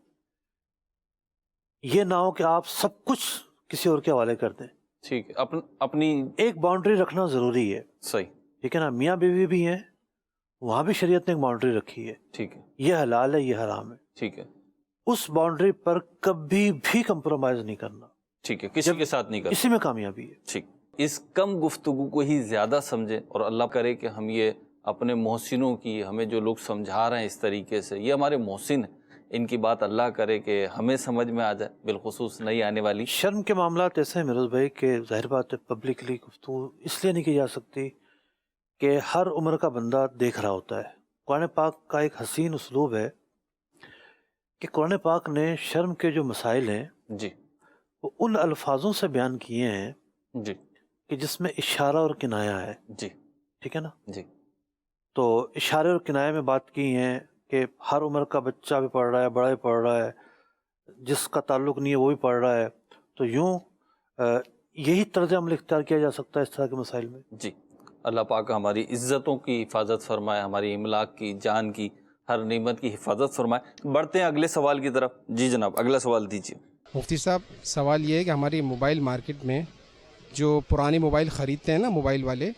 یہ نہ ہو کہ آپ سب کچھ کسی اور کے حوالے کر دیں. ٹھیک ہے. اپنی ایک باؤنڈری رکھنا ضروری ہے. صحیح. ٹھیک ہے نا. میاں بیوی بھی ہیں، وہاں بھی شریعت نے ایک باؤنڈری رکھی ہے. ٹھیک ہے. یہ حلال ہے، یہ حرام ہے. ٹھیک ہے. اس باؤنڈری پر کبھی بھی کمپرومائز نہیں کرنا. ٹھیک ہے. کسی کے ساتھ نہیں کرنا. اسی میں کامیابی ہے. ٹھیک. اس کم گفتگو کو ہی زیادہ سمجھیں، اور اللہ کرے کہ ہم یہ اپنے محسنوں کی، ہمیں جو لوگ سمجھا رہے ہیں اس طریقے سے، یہ ہمارے محسن ہیں، ان کی بات اللہ کرے کہ ہمیں سمجھ میں آ جائے، بالخصوص نہیں آنے والی. شرم کے معاملات ایسے ہیں میروز بھائی کہ ظاہر بات ہے پبلکلی گفتگو اس لیے نہیں کی جا سکتی کہ ہر عمر کا بندہ دیکھ رہا ہوتا ہے. قرآن پاک کا ایک حسین اسلوب ہے کہ قرآن پاک نے شرم کے جو مسائل ہیں جی وہ ان الفاظوں سے بیان کیے ہیں جی کہ جس میں اشارہ اور کنایا ہے. جی. ٹھیک ہے نا. جی. تو اشارے اور کنائے میں بات کی ہیں کہ ہر عمر کا بچہ بھی پڑھ رہا ہے، بڑا بھی پڑھ رہا ہے، جس کا تعلق نہیں ہے وہ بھی پڑھ رہا ہے. تو یوں یہی طرز عمل اختیار کیا جا سکتا ہے اس طرح کے مسائل میں. جی. اللہ پاک ہماری عزتوں کی حفاظت فرمائے، ہماری املاک کی، جان کی، ہر نعمت کی حفاظت فرمائے. بڑھتے ہیں اگلے سوال کی طرف. جی جناب، اگلا سوال دیجیے. مفتی صاحب، سوال یہ ہے کہ ہماری موبائل مارکیٹ میں جو پرانے موبائل خریدتے ہیں نا موبائل والے،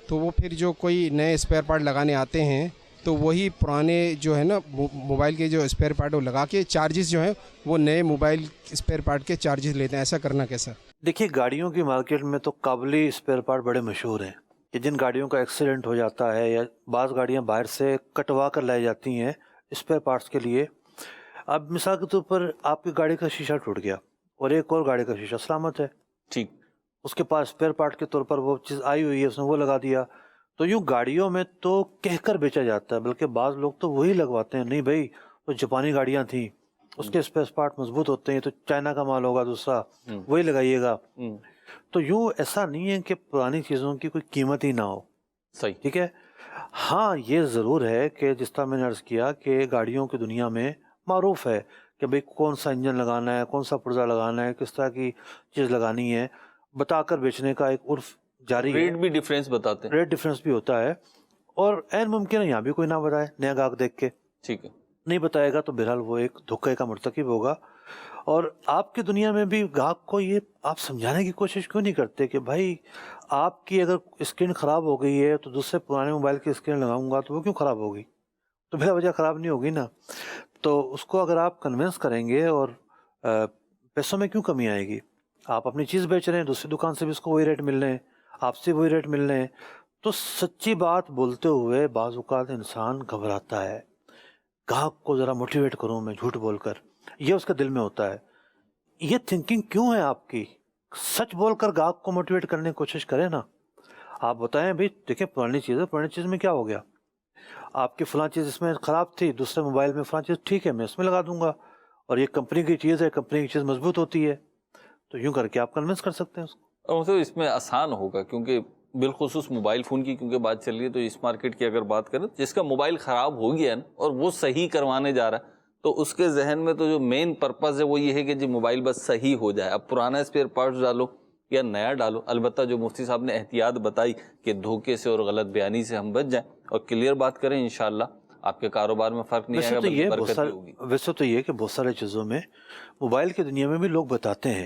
تو وہ پھر جو کوئی نئے اسپیئر پارٹ لگانے آتے ہیں تو وہی پرانے جو ہے نا موبائل کے جو اسپیئر پارٹ وہ لگا کے چارجز جو ہیں وہ نئے موبائل اسپیئر پارٹ کے چارجز لیتے ہیں. ایسا کرنا کیسا؟ دیکھیے گاڑیوں کی مارکیٹ میں تو قابلی اسپیئر پارٹ بڑے مشہور ہیں کہ جن گاڑیوں کا ایکسیڈنٹ ہو جاتا ہے یا بعض گاڑیاں باہر سے کٹوا کر لائی جاتی ہیں اسپیئر پارٹس کے لیے. اب مثال کے طور پر آپ کی گاڑی کا شیشہ ٹوٹ گیا اور ایک اور گاڑی کا شیشہ سلامت ہے, ٹھیک, اس کے پاس اسپیئر پارٹ کے طور پر وہ چیز آئی ہوئی ہے, اس نے وہ لگا دیا. تو یوں گاڑیوں میں تو کہہ کر بیچا جاتا ہے, بلکہ بعض لوگ تو وہی لگواتے ہیں. نہیں بھائی تو جاپانی گاڑیاں تھیں, اس کے اسپیئر پارٹ مضبوط ہوتے ہیں, تو چائنا کا مال ہوگا دوسرا, وہی لگائیے گا. تو یوں ایسا نہیں ہے کہ پرانی چیزوں کی کوئی قیمت ہی نہ ہو. صحیح, ٹھیک ہے. ہاں یہ ضرور ہے کہ جس طرح میں نے عرض کیا کہ گاڑیوں کی دنیا میں معروف ہے کہ بھئی کون سا انجن لگانا ہے, کون سا پرزہ لگانا ہے, کس طرح کی چیز لگانی ہے, بتا کر بیچنے کا ایک عرف جاری ہے. ریٹ بھی ڈیفرنس بتاتے ہیں, ریٹ ڈفرینس بھی ہوتا ہے, اور عین ممکن ہے یہاں بھی کوئی نہ بتائے نیا گاہک دیکھ کے. ٹھیک ہے, نہیں بتائے گا تو بہرحال وہ ایک دھوکے کا مرتکب ہوگا. اور آپ کی دنیا میں بھی گاہک کو یہ آپ سمجھانے کی کوشش کیوں نہیں کرتے کہ بھائی آپ کی اگر اسکرین خراب ہو گئی ہے تو دوسرے پرانے موبائل کی اسکرین لگاؤں گا تو وہ کیوں خراب ہوگی, تو بلا وجہ خراب نہیں ہوگی نا. تو اس کو اگر آپ کنونس کریں گے اور پیسوں میں کیوں کمی آئے گی. آپ اپنی چیز بیچ رہے ہیں, دوسری دکان سے بھی اس کو وہی ریٹ مل رہے ہیں, آپ سے وہی ریٹ مل رہے ہیں. تو سچی بات بولتے ہوئے بعض اوقات انسان گھبراتا ہے, گاہک کو ذرا موٹیویٹ کروں میں جھوٹ بول کر, یہ اس کے دل میں ہوتا ہے. یہ تھنکنگ کیوں ہے آپ کی؟ سچ بول کر گاہک کو موٹیویٹ کرنے کی کوشش کریں نا. آپ بتائیں بھئی دیکھیں پرانی چیز ہے, پرانی چیز میں کیا ہو گیا, آپ کی فلاں چیز اس میں خراب تھی, دوسرے موبائل میں فلاں چیز ٹھیک ہے, میں اس میں لگا دوں گا, اور یہ کمپنی کی چیز ہے, کمپنی کی چیز مضبوط ہوتی ہے. تو یوں کر کے آپ کنونس کر سکتے ہیں اس کو. اور مطلب اس میں آسان ہوگا, کیونکہ بالخصوص موبائل فون کی کیونکہ بات چل رہی ہے, تو اس مارکیٹ کی اگر بات کریں جس کا موبائل خراب ہو گیا ہے اور وہ صحیح کروانے جا رہا ہے, تو اس کے ذہن میں تو جو مین پرپز ہے وہ یہ ہے کہ جی موبائل بس صحیح ہو جائے. اب پرانا اسپیئر پارٹس ڈالو یا نیا ڈالو, البتہ جو مفتی صاحب نے احتیاط بتائی کہ دھوکے سے اور غلط بیانی سے ہم بچ جائیں اور کلیئر بات کریں, انشاءاللہ آپ کے کاروبار میں فرق نہیں آئے گا بلکہ برکت بھی ہوگی. ویسے تو یہ کہ بہت سارے چیزوں میں موبائل کی دنیا میں بھی لوگ بتاتے ہیں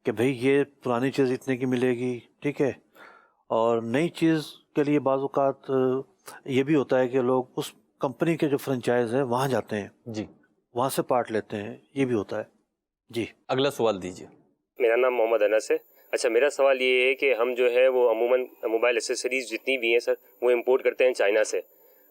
کہ بھئی یہ پرانی چیز اتنے کی ملے گی, ٹھیک ہے, اور نئی چیز کے لیے بعض اوقات یہ بھی ہوتا ہے کہ لوگ اس کمپنی کے جو فرنچائز ہے وہاں جاتے ہیں, جی وہاں سے پارٹ لیتے ہیں, یہ بھی ہوتا ہے. جی اگلا سوال دیجیے. میرا نام محمد انس ہے. اچھا میرا سوال یہ ہے کہ ہم جو ہے وہ عموماً موبائل ایسیسریز جتنی بھی ہیں سر وہ امپورٹ کرتے ہیں چائنا سے.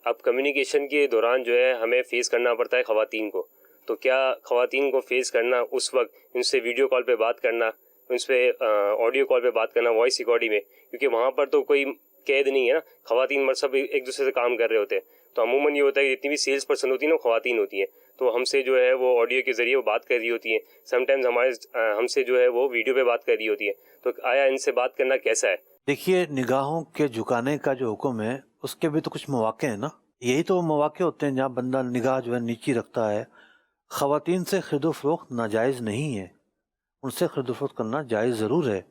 اب کمیونیکیشن کے دوران جو ہے ہمیں فیس کرنا پڑتا ہے خواتین کو, تو کیا خواتین کو فیس کرنا اس وقت ان سے ویڈیو کال پہ بات کرنا, ان سے آڈیو کال پہ بات کرنا وائس ریکارڈنگ میں, کیونکہ وہاں پر تو کوئی قید نہیں ہے نا, خواتین مرد سب ایک دوسرے سے کام کر رہے ہوتے ہیں. تو عموماً یہ ہوتا ہے کہ جتنی بھی سیلس پرسن ہوتی ہیں نا خواتین ہوتی ہیں, تو ہم سے جو ہے وہ آڈیو کے ذریعے وہ بات کر رہی ہوتی ہیں, سم ٹائمز ہم سے جو ہے وہ ویڈیو پہ بات کر رہی ہوتی ہیں. تو آیا ان سے بات کرنا کیسا ہے؟ دیکھیے نگاہوں کے جھکانے کا جو حکم ہے اس کے بھی تو کچھ مواقع ہیں نا, یہی تو مواقع ہوتے ہیں جہاں بندہ نگاہ جو ہے نیچی رکھتا ہے. خواتین سے خرید و فروخت ناجائز نہیں ہے, ان سے خرید و فروخت کرنا جائز ضرور ہے,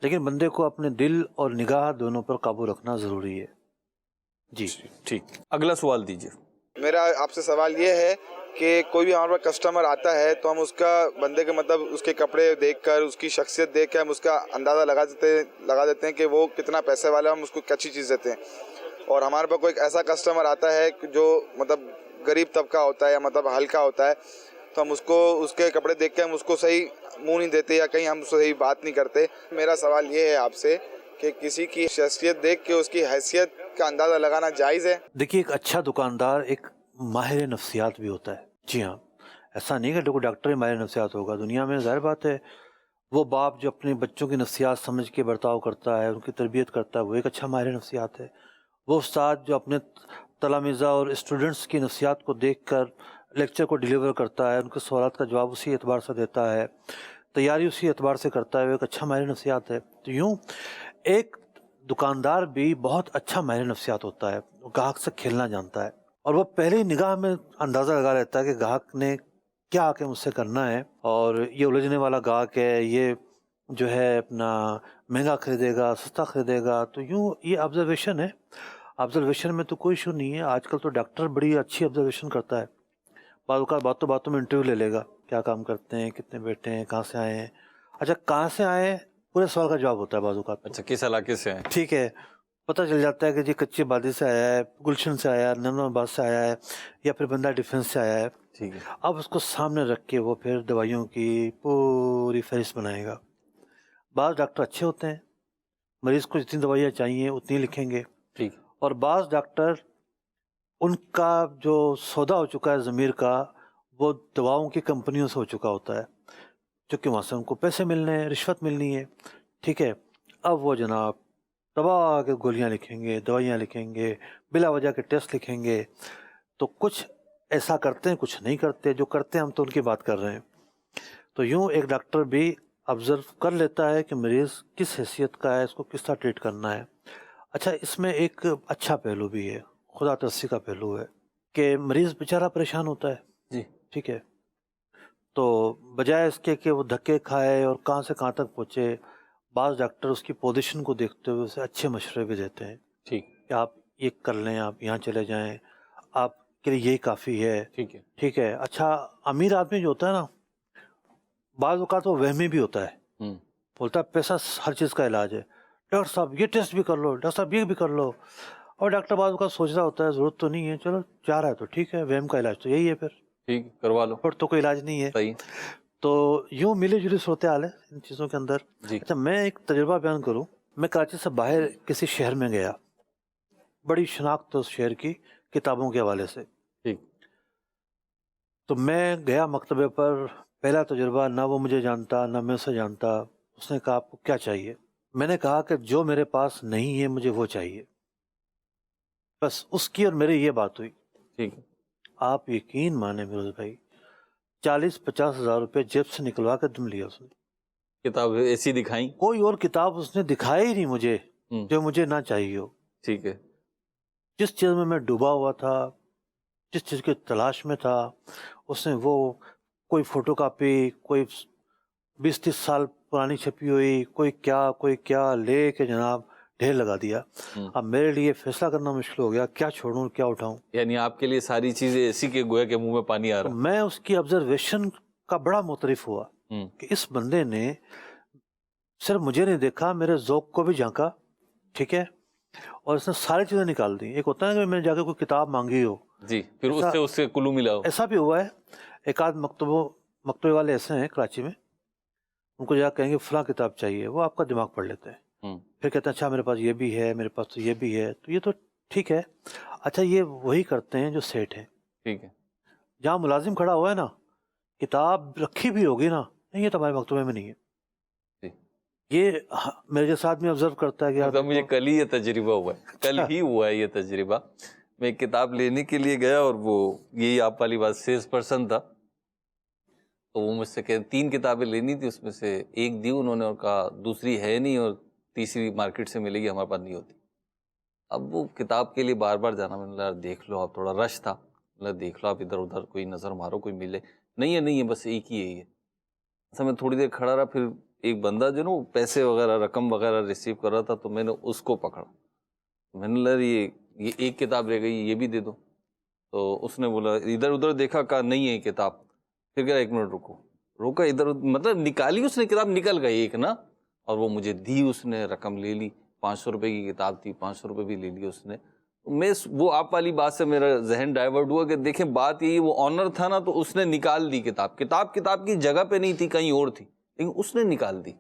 لیکن بندے کو اپنے دل اور نگاہ دونوں پر قابو رکھنا ضروری ہے. جی ٹھیک, اگلا سوال دیجیے. میرا آپ سے سوال یہ ہے کہ کوئی بھی ہمارے پاس کسٹمر آتا ہے تو ہم اس کا بندے کے مطلب اس کے کپڑے دیکھ کر, اس کی شخصیت دیکھ کر ہم اس کا اندازہ لگا دیتے ہیں کہ وہ کتنا پیسے والا ہے, ہم اس کو اچھی چیز دیتے ہیں. اور ہمارے پاس کوئی ایسا کسٹمر آتا ہے جو مطلب غریب طبقہ ہوتا ہے یا مطلب ہلکا ہوتا ہے, تو ہم اس کو اس کے کپڑے دیکھ کے ہم اس کو صحیح منہ نہیں دیتے یا کہیں ہم اس سے صحیح بات نہیں کرتے. میرا سوال یہ ہے آپ سے کہ کسی کی شخصیت دیکھ کے اس کی حیثیت کا اندازہ لگانا جائز ہے؟ دیکھیے ایک اچھا دکاندار ایک ماہر نفسیات بھی ہوتا ہے. جی ہاں, ایسا نہیں کہ ڈاکٹر ہی ماہر نفسیات ہوگا. دنیا میں ظاہر بات ہے وہ باپ جو اپنے بچوں کی نفسیات سمجھ کے برتاؤ کرتا ہے, ان کی تربیت کرتا ہے, وہ ایک اچھا ماہر نفسیات ہے. وہ استاد جو اپنے تلامذہ اور اسٹوڈنٹس کی نفسیات کو دیکھ کر لیکچر کو ڈیلیور کرتا ہے, ان کے سوالات کا جواب اسی اعتبار سے دیتا ہے, تیاری اسی اعتبار سے کرتا ہے, وہ ایک اچھا ماہر نفسیات ہے. تو یوں ایک دکاندار بھی بہت اچھا ماہر نفسیات ہوتا ہے, وہ گاہک سے کھیلنا جانتا ہے, اور وہ پہلی نگاہ میں اندازہ لگا لیتا ہے کہ گاہک نے کیا آ کے مجھ سے کرنا ہے, اور یہ الجھنے والا گاہک ہے, یہ جو ہے اپنا مہنگا خریدے گا, سستا خریدے گا. تو یوں یہ آبزرویشن ہے, آبزرویشن میں تو کوئی ایشو نہیں ہے. آج کل تو ڈاکٹر بڑی اچھی آبزرویشن کرتا ہے, بعض اوقات باتوں میں انٹرویو لے لے گا, کیا کام کرتے ہیں, کتنے بیٹے ہیں, کہاں سے آئے ہیں. اچھا کہاں سے آئے ہیں پورے سوال کا جواب ہوتا ہے بعض اوقات. اچھا کس علاقے سے ہیں, ٹھیک ہے, پتہ چل جاتا ہے کہ جی کچی آبادی سے آیا ہے، گلشن سے آیا ہے، نمن آباد سے آیا ہے، یا پھر بندہ ڈیفینس سے آیا ہے. ٹھیک ہے. اب اس کو سامنے رکھ کے وہ پھر دوائیوں کی پوری فہرست بنائے گا. بعض ڈاکٹر اچھے ہوتے ہیں، مریض کو جتنی دوائیاں چاہیے اتنی لکھیں گے. ٹھیک. اور بعض ڈاکٹر ان کا جو سودا ہو چکا ہے ضمیر کا، وہ دواؤں کی کمپنیوں سے ہو چکا ہوتا ہے، چونکہ وہاں سے ان کو پیسے ملنے ہیں، رشوت ملنی ہے. ٹھیک ہے. اب وہ جناب دوا کے گولیاں لکھیں گے، دوائیاں لکھیں گے، بلا وجہ کے ٹیسٹ لکھیں گے. تو کچھ ایسا کرتے ہیں، کچھ نہیں کرتے. جو کرتے ہیں ہم تو ان کی بات کر رہے ہیں. تو یوں ایک ڈاکٹر بھی آبزرو کر لیتا ہے کہ مریض کس حیثیت کا ہے، اس کو کس طرح ٹریٹ کرنا ہے. اچھا، اس میں ایک اچھا پہلو بھی ہے، خدا ترسی کا پہلو ہے کہ مریض بیچارہ پریشان ہوتا ہے. جی. ٹھیک ہے. تو بجائے اس کے کہ وہ دھکے کھائے اور کہاں سے کہاں تک پہنچے، بعض ڈاکٹر اس کی پوزیشن کو دیکھتے ہوئے اسے اچھے مشورے بھی دیتے ہیں. ٹھیک. کہ آپ یہ کر لیں، آپ یہاں چلے جائیں، آپ کے لیے یہی کافی ہے. ٹھیک ہے. ٹھیک ہے. اچھا، امیر آدمی جو ہوتا ہے نا، بعض اوقات وہ وہمی بھی ہوتا ہے. بولتا ہے پیسہ ہر چیز کا علاج ہے، ڈاکٹر صاحب یہ ٹیسٹ بھی کر لو، ڈاکٹر صاحب یہ بھی کر لو. اور ڈاکٹر بعض اوقات سوچ رہا ہوتا ہے ضرورت تو نہیں ہے، چلو چاہ رہا ہے تو ٹھیک ہے، وہم کا علاج تو یہی ہے، پھر ٹھیک کروا لو، اور تو کوئی علاج نہیں ہے. صحیح. تو یوں ملی جلی صورتحال ہے ان چیزوں کے اندر. جی. اچھا، میں ایک تجربہ بیان کروں. میں کراچی سے باہر کسی شہر میں گیا، بڑی شناخت اس شہر کی کتابوں کے حوالے سے. ٹھیک. تو میں گیا مکتبے پر. پہلا تجربہ، نہ وہ مجھے جانتا نہ میں اسے جانتا. اس نے کہا آپ کو کیا چاہیے؟ میں نے کہا کہ جو میرے پاس نہیں ہے مجھے وہ چاہیے. بس اس کی اور میری یہ بات ہوئی. ٹھیک. آپ یقین مانیں فیروز بھائی، 40-50 ہزار روپے جیب سے نکلوا کے دم لیا اس نے. کتاب ایسی دکھائیں؟ کوئی اور کتاب اس نے دکھائی ہی نہیں مجھے جو مجھے نہ چاہیے ہو. ٹھیک ہے. جس چیز میں ڈوبا ہوا تھا، جس چیز کی تلاش میں تھا، اس نے وہ کوئی فوٹو کاپی، کوئی 20-30 سال پرانی چھپی ہوئی، کوئی کیا لے کے جناب ڈھیر لگا دیا. اب میرے لیے فیصلہ کرنا مشکل ہو گیا، کیا چھوڑوں کیا اٹھاؤں. یعنی آپ کے لیے ساری چیزیں ایسی کہ گویا کہ منہ میں پانی آ رہا. میں اس کی آبزرویشن کا بڑا مترف ہوا کہ اس بندے نے صرف مجھے نہیں دیکھا، میرے ذوق کو بھی جھانکا. ٹھیک ہے. اور اس نے ساری چیزیں نکال دی. ایک ہوتا ہے کہ میں نے جا کے کوئی کتاب مانگی ہو، جی، پھر اس سے کلو ملا ہو. ایسا بھی ہوا ہے. ایک آدھ مکتبے والے ایسے ہیں کراچی میں، ان کو جا کہیں گے فلاں کتاب چاہیے، وہ آپ کا دماغ پڑھ لیتے ہیں. پھر کہتے ہیں اچھا میرے پاس یہ بھی ہے، میرے پاس تو یہ بھی ہے، تو یہ تو ٹھیک ہے. اچھا، یہ وہی کرتے ہیں جو سیٹ ہیں. ٹھیک ہے. جہاں ملازم کھڑا ہوا ہے نا، کتاب رکھی بھی ہوگی نا، نہیں یہ تو ہمارے مکتبے میں نہیں ہے. یہ میرے جیسا آدمی آبزرو کرتا ہے کہ مجھے کل ہی یہ تجربہ ہوا ہے، کل ہی ہوا ہے یہ تجربہ. میں ایک کتاب لینے کے لیے گیا اور وہ یہی آپ والی بات سیلس پرسن تھا، تو وہ مجھ سے کہ 3 کتابیں لینی تھی، اس میں سے ایک دی انہوں نے اور کہا دوسری ہے نہیں اور تیسری مارکیٹ سے ملے گی، ہمارے پاس نہیں ہوتی. اب وہ کتاب کے لیے بار بار جانا، میں نے کہا دیکھ لو آپ، تھوڑا رش تھا، دیکھ لو آپ ادھر ادھر کوئی نظر مارو کوئی ملے. نہیں ہے بس ایک ہی ہے یہ. ایسا میں تھوڑی دیر کھڑا رہا، پھر ایک بندہ جو نا پیسے وغیرہ رقم وغیرہ ریسیو کر رہا تھا، تو میں نے اس کو پکڑا. میں نے کہا یہ ایک کتاب رہ گئی، یہ بھی دے دو. تو اس نے بولا ادھر ادھر دیکھا، کہا نہیں ہے کتاب. پھر کہا 1 منٹ روکا ادھر مطلب نکالی اس نے کتاب، نکل گئی ایک نا، اور وہ مجھے دی. اس نے رقم لے لی، 500 روپے کی کتاب تھی، 500 روپے بھی لے لی اس نے. وہ آپ والی بات سے میرا ذہن ڈائیورٹ ہوا کہ دیکھیں بات یہی، وہ آنر تھا نا، تو اس نے نکال دی کتاب کی جگہ پہ نہیں تھی، کہیں اور تھی، لیکن اس نے نکال دی.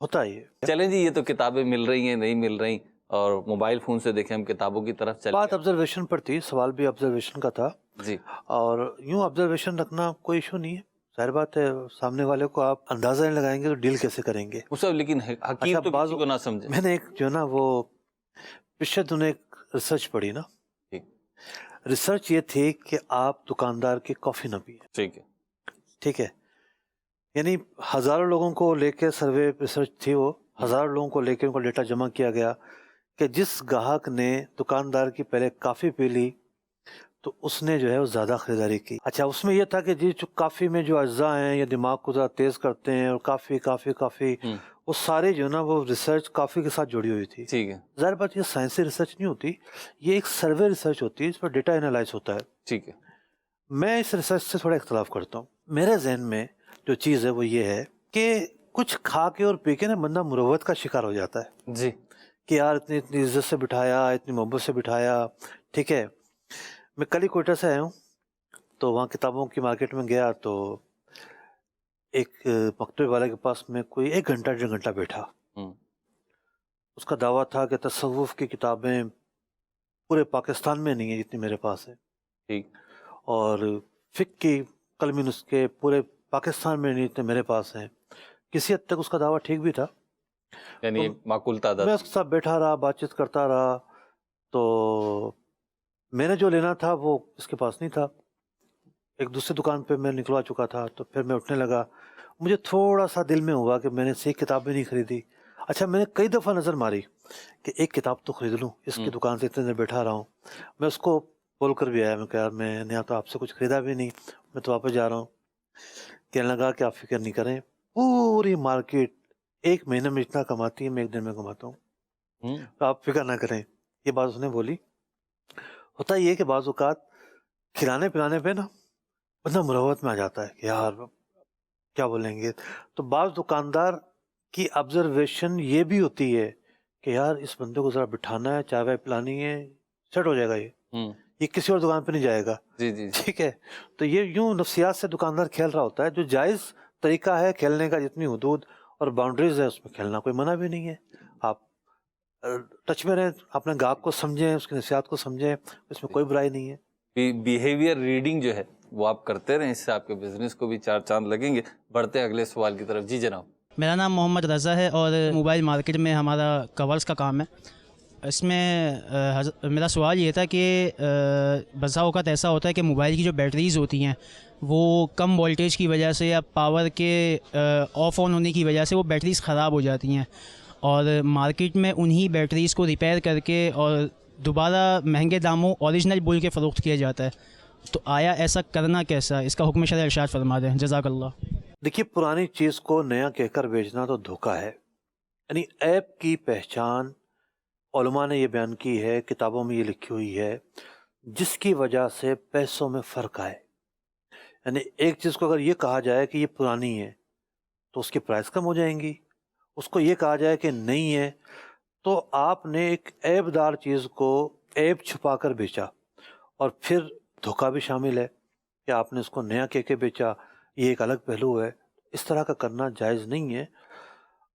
ہوتا ہے یہ. چلیں جی، یہ تو کتابیں مل رہی ہیں نہیں مل رہی، اور موبائل فون سے دیکھیں ہم کتابوں کی طرف چلیں. بات آبزرویشن پر تھی، سوال بھی آبزرویشن کا تھا. جی. اور یوں آبزرویشن رکھنا کوئی ایشو نہیں ہے، ظاہر بات ہے. سامنے والے کو آپ اندازہ نہیں لگائیں گے تو ڈیل کیسے کریں گے لیکن حکیم تو کسی کو نہ سمجھے. میں نے ایک جو نا وہ پچھلے دنوں ایک ریسرچ پڑھی نا. ریسرچ یہ تھی کہ آپ دکاندار کی کافی نہ پیئیں. ٹھیک ہے. یعنی ہزاروں لوگوں کو لے کے سروے ریسرچ تھی، وہ ہزاروں لوگوں کو لے کے ان کو ڈیٹا جمع کیا گیا کہ جس گاہک نے دکاندار کی پہلے کافی پی لی تو اس نے جو ہے وہ زیادہ خریداری کی. اچھا، اس میں یہ تھا کہ جی کافی میں جو اجزاء ہیں یا دماغ کو ذرا تیز کرتے ہیں، اور کافی وہ سارے جو نا وہ ریسرچ کافی کے ساتھ جڑی ہوئی تھی. ٹھیک ہے. ظاہر بات یہ سائنسی ریسرچ نہیں ہوتی، یہ ایک سروے ریسرچ ہوتی ہے، اس پر ڈیٹا انالائز ہوتا ہے. ٹھیک ہے. میں اس ریسرچ سے تھوڑا اختلاف کرتا ہوں. میرے ذہن میں جو چیز ہے وہ یہ ہے کہ کچھ کھا کے اور پی کے نا بندہ مروت کا شکار ہو جاتا ہے. جی. کہ یار اتنی عزت سے بٹھایا، اتنی محبت سے بٹھایا، ٹھیک ہے. میں کل ہی کوئٹہ سے آیا ہوں، تو وہاں کتابوں کی مارکیٹ میں گیا تو ایک مکتبے والے کے پاس میں کوئی 1-1.5 گھنٹہ بیٹھا. اس کا دعویٰ تھا کہ تصوف کی کتابیں پورے پاکستان میں نہیں ہیں جتنی میرے پاس ہے، ٹھیک، اور فقہ کی قلمی نسخے پورے پاکستان میں نہیں جتنے میرے پاس ہیں. کسی حد تک اس کا دعویٰ ٹھیک بھی تھا. یعنی معقول تعداد. میں اس کے ساتھ بیٹھا رہا، بات چیت کرتا رہا، تو میں نے جو لینا تھا وہ اس کے پاس نہیں تھا. ایک دوسری دکان پہ میں نکلوا چکا تھا، تو پھر میں اٹھنے لگا. مجھے تھوڑا سا دل میں ہوا کہ میں نے صحیح کتاب بھی نہیں خریدی. اچھا، میں نے کئی دفعہ نظر ماری کہ ایک کتاب تو خرید لوں، اس کی دکان سے اتنے دیر بیٹھا رہا ہوں. میں اس کو بول کر بھی آیا، میں کہ یار میں نے تو آپ سے کچھ خریدا بھی نہیں، میں تو واپس جا رہا ہوں. کہنے لگا کہ آپ فکر نہیں کریں، پوری مارکیٹ 1 مہینے میں جتنا کماتی ہے میں 1 دن میں کماتا ہوں، تو آپ فکر نہ کریں. یہ بات اس نے بولی. ہوتا یہ کہ بعض اوقات کھلانے پلانے پہ نا بندہ مروت میں آ جاتا ہے کہ یار کیا بولیں گے. تو بعض دکاندار کی آبزرویشن یہ بھی ہوتی ہے کہ یار اس بندے کو ذرا بٹھانا ہے، چائے وائے پلانی ہے، سیٹ ہو جائے گا، یہ کسی اور دکان پہ نہیں جائے گا. جی، ٹھیک ہے. تو یہ یوں نفسیات سے دکاندار کھیل رہا ہوتا ہے. جو جائز طریقہ ہے کھیلنے کا، جتنی حدود اور باؤنڈریز ہے اس میں کھیلنا کوئی منع بھی نہیں ہے. آپ ٹچ میں رہیں، اپنے گاہک کو سمجھیں، اس کی نفسیات کو سمجھیں، اس میں کوئی برائی نہیں ہے. بیہیویئر ریڈنگ جو ہے وہ آپ کرتے رہیں، اس سے آپ کے بزنس کو بھی 4 چاند لگیں گے. بڑھتے ہیں اگلے سوال کی طرف. جی جناب. میرا نام محمد رضا ہے اور موبائل مارکیٹ میں ہمارا کورس کا کام ہے. اس میں میرا سوال یہ تھا کہ بسا اوقات ایسا ہوتا ہے کہ موبائل کی جو بیٹریز ہوتی ہیں وہ کم وولٹیج کی وجہ سے یا پاور کے آف آن ہونے کی وجہ سے وہ بیٹریز خراب ہو جاتی ہیں، اور مارکیٹ میں انہی بیٹریز کو ریپیئر کر کے اور دوبارہ مہنگے داموں اوریجنل بول کے فروخت کیا جاتا ہے. تو آیا ایسا کرنا کیسا، اس کا حکم شرع ارشاد فرما دیں، جزاک اللہ. دیکھیے، پرانی چیز کو نیا کہہ کر بیچنا تو دھوکہ ہے. یعنی ایپ کی پہچان علماء نے یہ بیان کی ہے، کتابوں میں یہ لکھی ہوئی ہے، جس کی وجہ سے پیسوں میں فرق آئے. یعنی ایک چیز کو اگر یہ کہا جائے کہ یہ پرانی ہے تو اس کی پرائس کم ہو جائیں گی. اس کو یہ کہا جائے کہ نہیں ہے تو آپ نے ایک عیب دار چیز کو عیب چھپا کر بیچا، اور پھر دھوکہ بھی شامل ہے کہ آپ نے اس کو نیا کہہ کے بیچا. یہ ایک الگ پہلو ہے. اس طرح کا کرنا جائز نہیں ہے.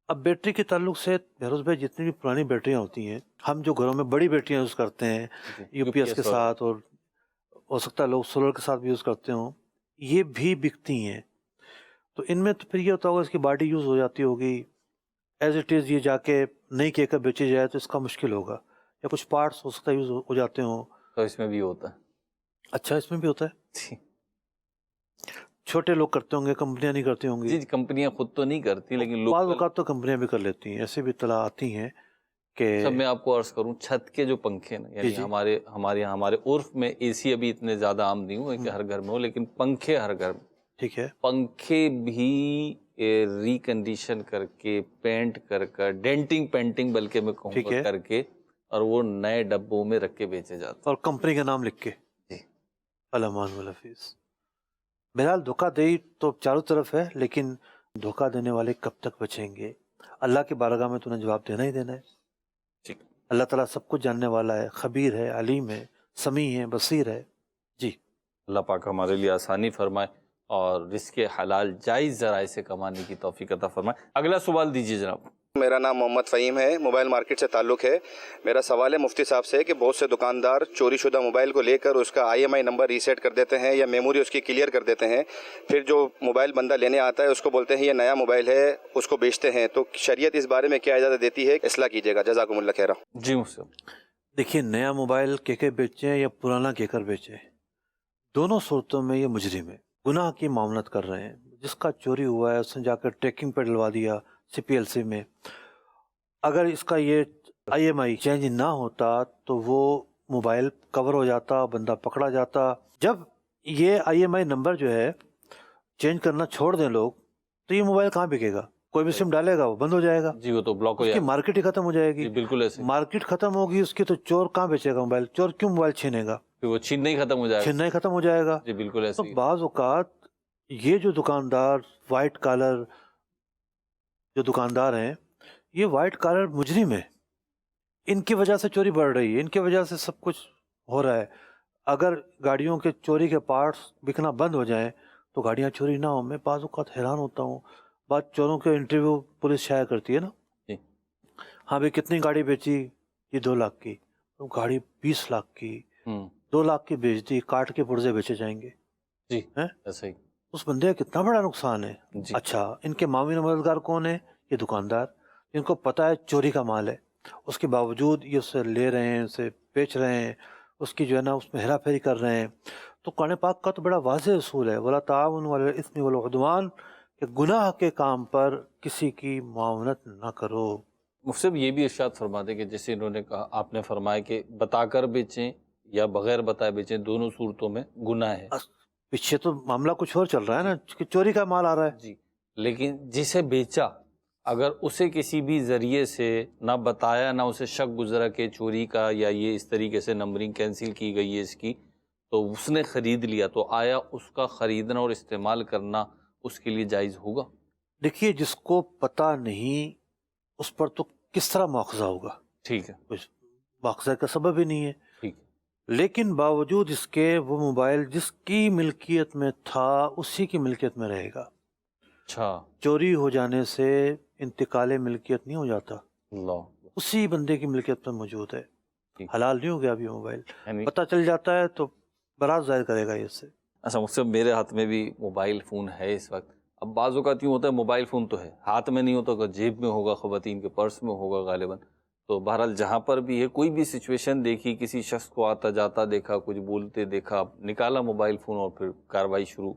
اب بیٹری کے تعلق سے بہروز بھائی، جتنی بھی پرانی بیٹریاں ہوتی ہیں، ہم جو گھروں میں بڑی بیٹریاں یوز کرتے ہیں یو پی ایس کے ساتھ، اور ہو سکتا ہے لوگ سولر کے ساتھ بھی یوز کرتے ہوں، یہ بھی بکتی ہیں. تو ان میں تو پھر یہ ہوتا ہوگا اس کی باڈی یوز ہو جاتی ہوگی ایز اٹ از. یہ جا کے نہیں کہہ کر بیچی جائے تو اس کا مشکل ہوگا، یا کچھ پارٹس ہو سکتا ہے یوز ہو جاتے ہوں. تو اس میں بھی ہوتا ہے. اچھا، اس میں بھی ہوتا ہے. چھوٹے لوگ کرتے ہوں گے، کمپنیاں نہیں کرتی ہوں گی. جی، کمپنیاں خود تو نہیں کرتی، لیکن بعض اوقات تو کمپنیاں بھی کر لیتی ہیں. ایسے بھی اطلاع آتی ہیں کہ سب. میں آپ کو عرض کروں، چھت کے جو پنکھے نا، یعنی ہمارے عرف میں اے سی ابھی اتنے زیادہ عام نہیں ہوئے کہ ہر گھر میں ہو، لیکن پنکھے ہر گھر میں. ٹھیک ہے. پنکھے بھی ریکنڈیشن کر کے، پینٹ کر ڈینٹنگ پینٹنگ بلکہ میں کہوں کر کے، اور وہ نئے ڈبوں میں رکھ کے بیچے جاتے ہیں، اور کمپنی کا نام لکھ کے. جی. الامان والحفیظ. بہرحال دھوکہ دہی تو چاروں طرف ہے، لیکن دھوکہ دینے والے کب تک بچیں گے؟ اللہ کی بارگاہ میں تو نے جواب دینا ہی دینا ہے. ٹھیک. اللہ تعالیٰ سب کچھ جاننے والا ہے، خبیر ہے، علیم ہے، سمیع ہے، بصیر ہے. جی. اللہ پاک ہمارے لیے آسانی فرمائے اور رزق حلال جائز ذرائع سے کمانے کی توفیق عطا فرمائے. اگلا سوال دیجیے جناب. میرا نام محمد فہیم ہے، موبائل مارکیٹ سے تعلق ہے. میرا سوال ہے مفتی صاحب سے کہ بہت سے دکاندار چوری شدہ موبائل کو لے کر اس کا IMI نمبر ریسیٹ کر دیتے ہیں یا میموری اس کی کلیئر کر دیتے ہیں، پھر جو موبائل بندہ لینے آتا ہے اس کو بولتے ہیں یہ نیا موبائل ہے، اس کو بیچتے ہیں. تو شریعت اس بارے میں کیا اجازت دیتی ہے؟ اصلاح کیجیے گا، جزاکم اللہ خیرا. جی مجھ سے دیکھیے، نیا موبائل کہہ کے بیچیں یا پرانا کہہ کر بیچیں، دونوں صورتوں میں یہ مجرم ہے، گناہ کی معاملت کر رہے ہیں. جس کا چوری ہوا ہے اس نے جا کر ٹریکنگ پہ ڈلوا دیا CPLC میں. اگر اس کا یہ IMI چینج نہ ہوتا تو وہ موبائل کور ہو جاتا، بندہ پکڑا جاتا. جب یہ IMI نمبر جو ہے چینج کرنا چھوڑ دیں لوگ تو یہ موبائل کہاں بکے گا؟ کوئی بھی سم ڈالے گا وہ بند ہو جائے گا. جی، وہ تو بلاک ہو جائے گا، مارکیٹ ہی ختم ہو جائے گی. بالکل ایسے. مارکیٹ ختم ہوگی اس کی تو چور کہاں بیچے گا موبائل؟ چور کیوں موبائل چھینے گا؟ وہ چھیننا ہی ختم ہو جائے گا. چھیننا ہی ختم ہو جائے گا. جی بالکل ایسے. تو بعض اوقات یہ جو دکاندار وائٹ کالر جو دکاندار ہیں، یہ وائٹ کالر مجرم ہے. ان کی وجہ سے چوری بڑھ رہی ہے، ان کی وجہ سے سب کچھ ہو رہا ہے. اگر گاڑیوں کے چوری کے پارٹس بکنا بند ہو جائیں تو گاڑیاں چوری نہ ہوں. میں بعض اوقات حیران ہوتا ہوں، بعض چوروں کے انٹرویو پولیس شائع کرتی ہے نا، جی. ہاں بھائی کتنی گاڑی بیچی؟ یہ 2 لاکھ کی. تو گاڑی 20 لاکھ کی، 2 لاکھ کی بیچ دی، کاٹ کے پرزے بیچے جائیں گے. جی ہیں؟ ایسا ہی. اس بندے کا کتنا بڑا نقصان ہے. جی. اچھا ان کے معاون مددگار کون ہے؟ یہ دکاندار، جن کو پتہ ہے چوری کا مال ہے، اس کے باوجود یہ اسے لے رہے ہیں، اسے بیچ رہے ہیں، اس کی جو ہے نا اس میں ہیرا پھیری کر رہے ہیں. تو قرآن پاک کا تو بڑا واضح اصول ہے، وَلَا تَعَاوَنُوا عَلَى الْإِثْمِ وَالْعُدْوَانِ، کہ گناہ کے کام پر کسی کی معاونت نہ کرو. مفتی صاحب یہ بھی ارشاد فرما دیں کہ جیسے انہوں نے کہا، آپ نے فرمایا کہ بتا کر بیچیں یا بغیر بتائے بیچیں، دونوں صورتوں میں گناہ ہے. پیچھے تو معاملہ کچھ اور چل رہا ہے نا کہ چوری کا مال آ رہا ہے. جی. لیکن جسے بیچا اگر اسے کسی بھی ذریعے سے نہ بتایا، نہ اسے شک گزرا کہ چوری کا یا یہ اس طریقے سے نمبرنگ کینسل کی گئی ہے اس کی، تو اس نے خرید لیا، تو آیا اس کا خریدنا اور استعمال کرنا اس کے لیے جائز ہوگا؟ دیکھیے جس کو پتہ نہیں اس پر تو کس طرح مواخذہ ہوگا. ٹھیک ہے. کچھ مواخذہ کا سبب ہی نہیں ہے. ٹھیک. لیکن باوجود اس کے وہ موبائل جس کی ملکیت میں تھا اسی کی ملکیت میں رہے گا. اچھا. چوری ہو جانے سے انتقال ملکیت نہیں ہو جاتا، اللہ. اسی بندے کی ملکیت میں موجود ہے. حلال نہیں ہو گیا ابھی موبائل. یعنی پتہ چل جاتا ہے تو برات ظاہر کرے گا یہ اس سے. اچھا مقصد میرے ہاتھ میں بھی موبائل فون ہے اس وقت. اب بعض اوقات یوں ہوتا ہے موبائل فون تو ہے ہاتھ میں نہیں ہوتا، کہ جیب میں ہوگا، خواتین کے پرس میں ہوگا غالباً. تو بہرحال جہاں پر بھی ہے، کوئی بھی سچویشن دیکھی، کسی شخص کو آتا جاتا دیکھا، کچھ بولتے دیکھا، نکالا موبائل فون اور پھر کارروائی شروع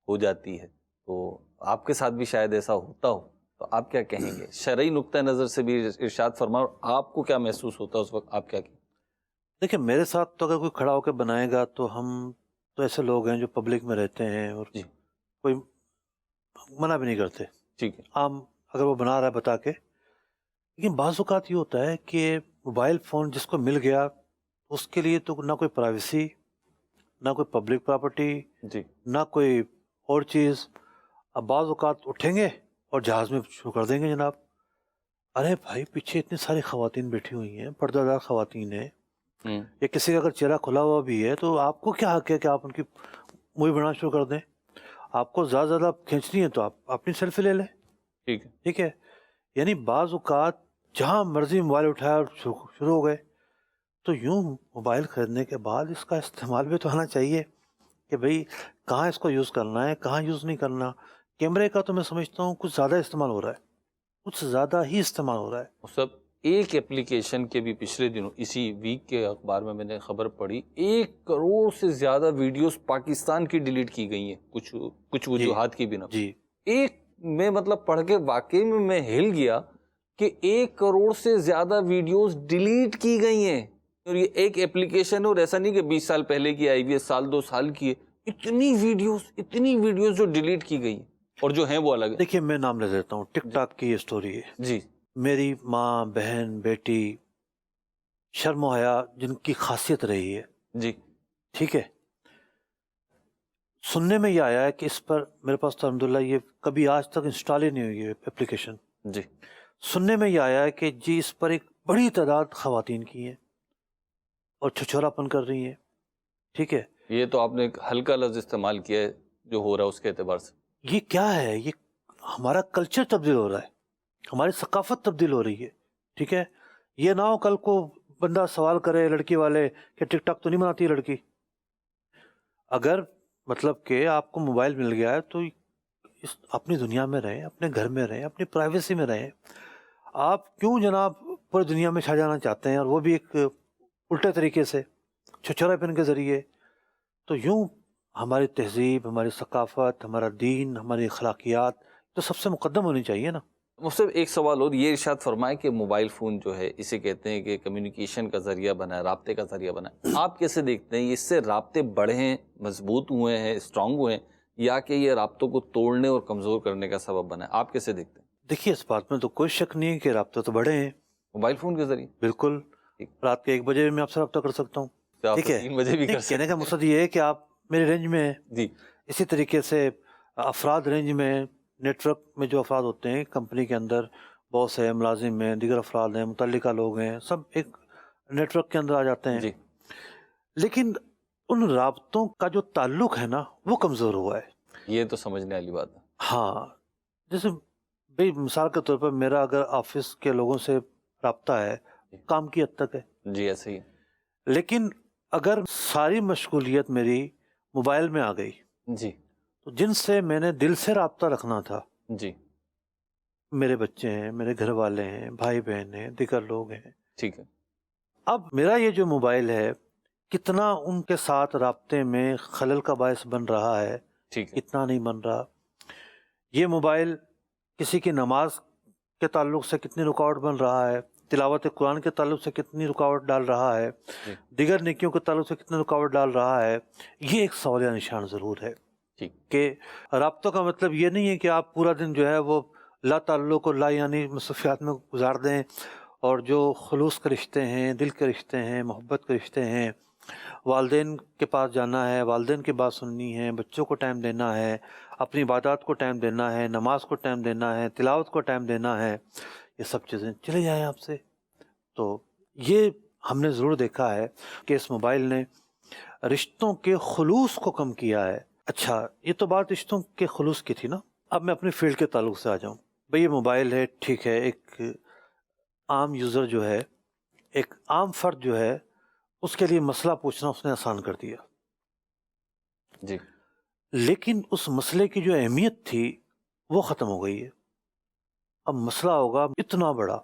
ہو جاتی ہے. تو آپ کے ساتھ بھی شاید ایسا ہوتا ہو، تو آپ کیا کہیں گے؟ شرعی نقطہ نظر سے بھی ارشاد فرمائیں، اور آپ کو کیا محسوس ہوتا ہے اس وقت، آپ کیا کہیں؟ دیکھیں میرے ساتھ تو اگر کوئی کھڑا ہو کے بنائے گا تو ہم تو ایسے لوگ ہیں جو پبلک میں رہتے ہیں اور جی. کوئی منع بھی نہیں کرتے. ٹھیک ہے. عام اگر وہ بنا رہا ہے بتا کے. لیکن بعض اوقات یہ ہوتا ہے کہ موبائل فون جس کو مل گیا اس کے لیے تو نہ کوئی پرائیویسی، نہ کوئی پبلک پراپرٹی، جی. نہ کوئی اور چیز. اب بعض اوقات اٹھیں گے اور جہاز میں شروع کر دیں گے جناب. ارے بھائی پیچھے اتنی ساری خواتین بیٹھی ہوئی ہیں، پردہ دار خواتین ہیں، یا کسی کا اگر چہرہ کھلا ہوا بھی ہے تو آپ کو کیا حق ہے کہ آپ ان کی مووی بنانا شروع کر دیں؟ آپ کو زیادہ زیادہ کھینچنی ہے تو آپ اپنی سیلفی لے لیں. ٹھیک ہے. ٹھیک ہے. یعنی بعض اوقات جہاں مرضی موبائل اٹھایا اور شروع ہو گئے. تو یوں موبائل خریدنے کے بعد اس کا استعمال بھی تو آنا چاہیے کہ بھئی کہاں اس کو یوز کرنا ہے، کہاں یوز نہیں کرنا. کیمرے کا تو میں سمجھتا ہوں کچھ زیادہ استعمال ہو رہا ہے، کچھ زیادہ ہی استعمال ہو رہا ہے. سب ایک اپلیکیشن کے بھی پچھلے دنوں اسی ویک کے اخبار میں نے خبر پڑھی، 1 کروڑ سے زیادہ ویڈیوز پاکستان کی ڈیلیٹ کی گئی ہیں کچھ وجوہات کی بنا. جی. ایک میں مطلب پڑھ کے واقعی میں ہل گیا کہ 1 کروڑ سے زیادہ ویڈیوز ڈیلیٹ کی گئی ہیں. اور یہ ایک اپلیکیشن ہے، اور ایسا نہیں کہ 20 سال پہلے کی آئی ہوئی ہے، سال 2 سال کی ہے. اتنی ویڈیوز جو ڈیلیٹ کی گئی ہیں، اور جو ہیں وہ الگ ہے. دیکھیے میں نام لے دیتا ہوں، ٹک ٹاک کی یہ سٹوری ہے. جی. میری ماں، بہن، بیٹی، شرم و حیا جن کی خاصیت رہی ہے. جی. ٹھیک ہے. سننے میں یہ آیا ہے کہ اس پر میرے پاس تو الحمدللہ یہ کبھی آج تک انسٹال ہی نہیں ہوئی ہے اپلیکیشن. جی. سننے میں یہ آیا ہے کہ جی اس پر ایک بڑی تعداد خواتین کی ہیں اور چھچورا پن کر رہی ہیں. ٹھیک ہے. یہ تو آپ نے ایک ہلکا لفظ استعمال کیا ہے جو ہو رہا ہے اس کے اعتبار سے. یہ کیا ہے؟ یہ ہمارا کلچر تبدیل ہو رہا ہے، ہماری ثقافت تبدیل ہو رہی ہے. ٹھیک ہے. یہ نہ ہو کل کو بندہ سوال کرے لڑکی والے کہ ٹک ٹاک تو نہیں بناتی لڑکی. اگر مطلب کہ آپ کو موبائل مل گیا ہے تو اپنی دنیا میں رہیں، اپنے گھر میں رہیں، اپنی پرائیویسی میں رہیں. آپ کیوں جناب پوری دنیا میں چھا جانا چاہتے ہیں، اور وہ بھی ایک الٹے طریقے سے چھچورا پن کے ذریعے؟ تو یوں ہماری تہذیب، ہماری ثقافت، ہمارا دین، ہماری اخلاقیات تو سب سے مقدم ہونی چاہیے نا. مصطفیٰ ایک سوال اور یہ ارشاد فرمائے کہ موبائل فون جو ہے اسے کہتے ہیں کہ کمیونیکیشن کا ذریعہ بنا ہے، رابطے کا ذریعہ بنا ہے. آپ کیسے دیکھتے ہیں اس سے رابطے بڑھے ہیں، مضبوط ہوئے ہیں، اسٹرانگ ہوئے ہیں، یا کہ یہ رابطوں کو توڑنے اور کمزور کرنے کا سبب بنا ہے؟ آپ کیسے دیکھتے ہیں؟ دیکھیے اس بات میں تو کوئی شک نہیں ہے کہ رابطے تو بڑھے ہیں موبائل فون کے ذریعے. بالکل. رات کے 1 بجے میں آپ سے رابطہ کر سکتا ہوں. ٹھیک ہے. 3 بجے بھی کر سکتے ہیں. کہنے کا مقصد یہ ہے کہ آپ میرے رینج میں ہیں. جی. اسی طریقے سے افراد رینج میں، نیٹ ورک میں جو افراد ہوتے ہیں کمپنی کے اندر، بہت سے ملازم ہیں، دیگر افراد ہیں، متعلقہ لوگ ہیں، سب ایک نیٹ ورک کے اندر آ جاتے ہیں. جی لیکن ان رابطوں کا جو تعلق ہے نا وہ کمزور ہوا ہے. یہ تو سمجھنے والی بات ہے. ہاں، جیسے بھائی مثال کے طور پر میرا اگر آفس کے لوگوں سے رابطہ ہے کام کی حد تک ہے. جی ایسے ہی. لیکن اگر ساری مشغولیت میری موبائل میں آ گئی جی تو جن سے میں نے دل سے رابطہ رکھنا تھا، جی میرے بچے ہیں، میرے گھر والے ہیں، بھائی بہن ہیں، دیگر لوگ ہیں، ٹھیک ہے. اب میرا یہ جو موبائل ہے کتنا ان کے ساتھ رابطے میں خلل کا باعث بن رہا ہے، ٹھیک ہے. کتنا نہیں بن رہا. یہ موبائل کسی کی نماز کے تعلق سے کتنی رکاوٹ بن رہا ہے، تلاوت قرآن کے تعلق سے کتنی رکاوٹ ڈال رہا ہے، جی. دیگر نیکیوں کے تعلق سے کتنی رکاوٹ ڈال رہا ہے. یہ ایک سوالیہ نشان ضرور ہے ٹھیک. کہ رابطوں کا مطلب یہ نہیں ہے کہ آپ پورا دن جو ہے وہ لا تعلق اور لا یعنی مصروفیات میں گزار دیں، اور جو خلوص کے رشتے ہیں، دل کے رشتے ہیں، محبت کے رشتے ہیں، والدین کے پاس جانا ہے، والدین کی بات سننی ہے، بچوں کو ٹائم دینا ہے، اپنی عبادات کو ٹائم دینا ہے، نماز کو ٹائم دینا ہے، تلاوت کو ٹائم دینا ہے، یہ سب چیزیں چلے جائیں آپ سے. تو یہ ہم نے ضرور دیکھا ہے کہ اس موبائل نے رشتوں کے خلوص کو کم کیا ہے. اچھا، یہ تو بات رشتوں کے خلوص کی تھی نا. اب میں اپنے فیلڈ کے تعلق سے آ جاؤں. بھئی یہ موبائل ہے، ٹھیک ہے، ایک عام یوزر جو ہے، ایک عام فرد جو ہے، اس کے لیے مسئلہ پوچھنا اس نے آسان کر دیا. جی. لیکن اس مسئلے کی جو اہمیت تھی وہ ختم ہو گئی ہے. اب مسئلہ ہوگا اتنا بڑا،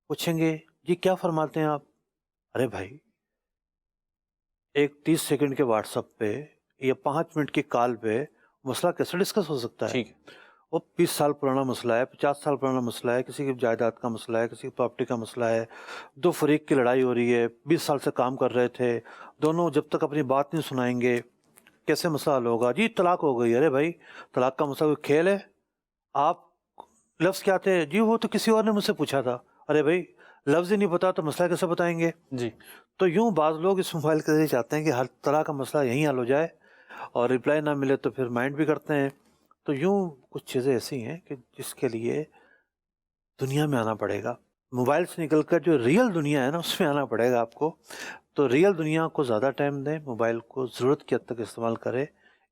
پوچھیں گے جی کیا فرماتے ہیں آپ؟ ارے بھائی، ایک 30 سیکنڈ کے واٹس ایپ پہ یا 5 منٹ کی کال پہ مسئلہ کیسے ڈسکس ہو سکتا ہے؟ ٹھیک ہے. وہ 20 سال پرانا مسئلہ ہے، 50 سال پرانا مسئلہ ہے، کسی کی جائیداد کا مسئلہ ہے، کسی کی پراپرٹی کا مسئلہ ہے، دو فریق کی لڑائی ہو رہی ہے، 20 سال سے کام کر رہے تھے، دونوں جب تک اپنی بات نہیں سنائیں گے کیسے مسئلہ حل ہوگا؟ جی طلاق ہو گئی. ارے بھائی، طلاق کا مسئلہ کوئی کھیل ہے؟ آپ لفظ کیا تھے؟ جی وہ تو کسی اور نے مجھ سے پوچھا تھا. ارے بھائی، لفظ ہی نہیں پتا تو مسئلہ کیسے بتائیں گے؟ جی. تو یوں بعض لوگ اس موبائل کے ذریعے چاہتے ہیں کہ ہر طرح کا مسئلہ یہیں حل ہو جائے، اور رپلائی نہ ملے تو پھر مائنڈ بھی کرتے ہیں. تو یوں کچھ چیزیں ایسی ہیں کہ جس کے لیے دنیا میں آنا پڑے گا. موبائل سے نکل کر جو ریئل دنیا ہے نا اس میں آنا پڑے گا آپ کو. تو ریئل دنیا کو زیادہ ٹائم دیں، موبائل کو ضرورت کی حد تک استعمال کرے،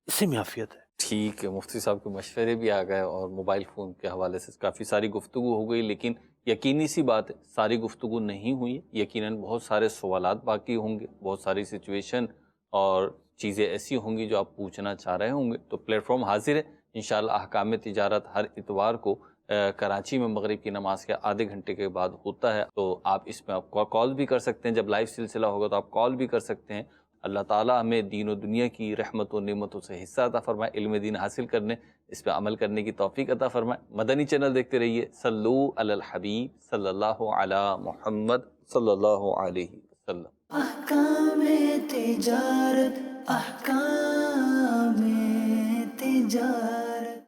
اسی میں عافیت ہے. ٹھیک ہے. مفتی صاحب کے مشورے بھی آ گئے اور موبائل فون کے حوالے سے کافی ساری گفتگو ہو گئی، لیکن یقینی سی بات ہے ساری گفتگو نہیں ہوئی. یقیناً بہت سارے سوالات باقی ہوں گے، بہت ساری سچویشن اور چیزیں ایسی ہوں گی جو آپ پوچھنا چاہ رہے ہوں گے. تو پلیٹ فارم حاضر ہے انشاءاللہ. احکام تجارت ہر اتوار کو کراچی میں مغرب کی نماز کے آدھے گھنٹے کے بعد ہوتا ہے. تو آپ اس میں آپ کال بھی کر سکتے ہیں. جب لائیو سلسلہ ہوگا تو آپ کال بھی کر سکتے ہیں. اللہ تعالیٰ ہمیں دین و دنیا کی رحمت و نعمتوں سے حصہ عطا فرمائے، علم دین حاصل کرنے، اس پہ عمل کرنے کی توفیق عطا فرمائے. مدنی چینل دیکھتے رہیے. صلو علی الحبیب صلی اللہ علی محمد صلی اللہ علیہ وسلم. احکام تجارت، احکام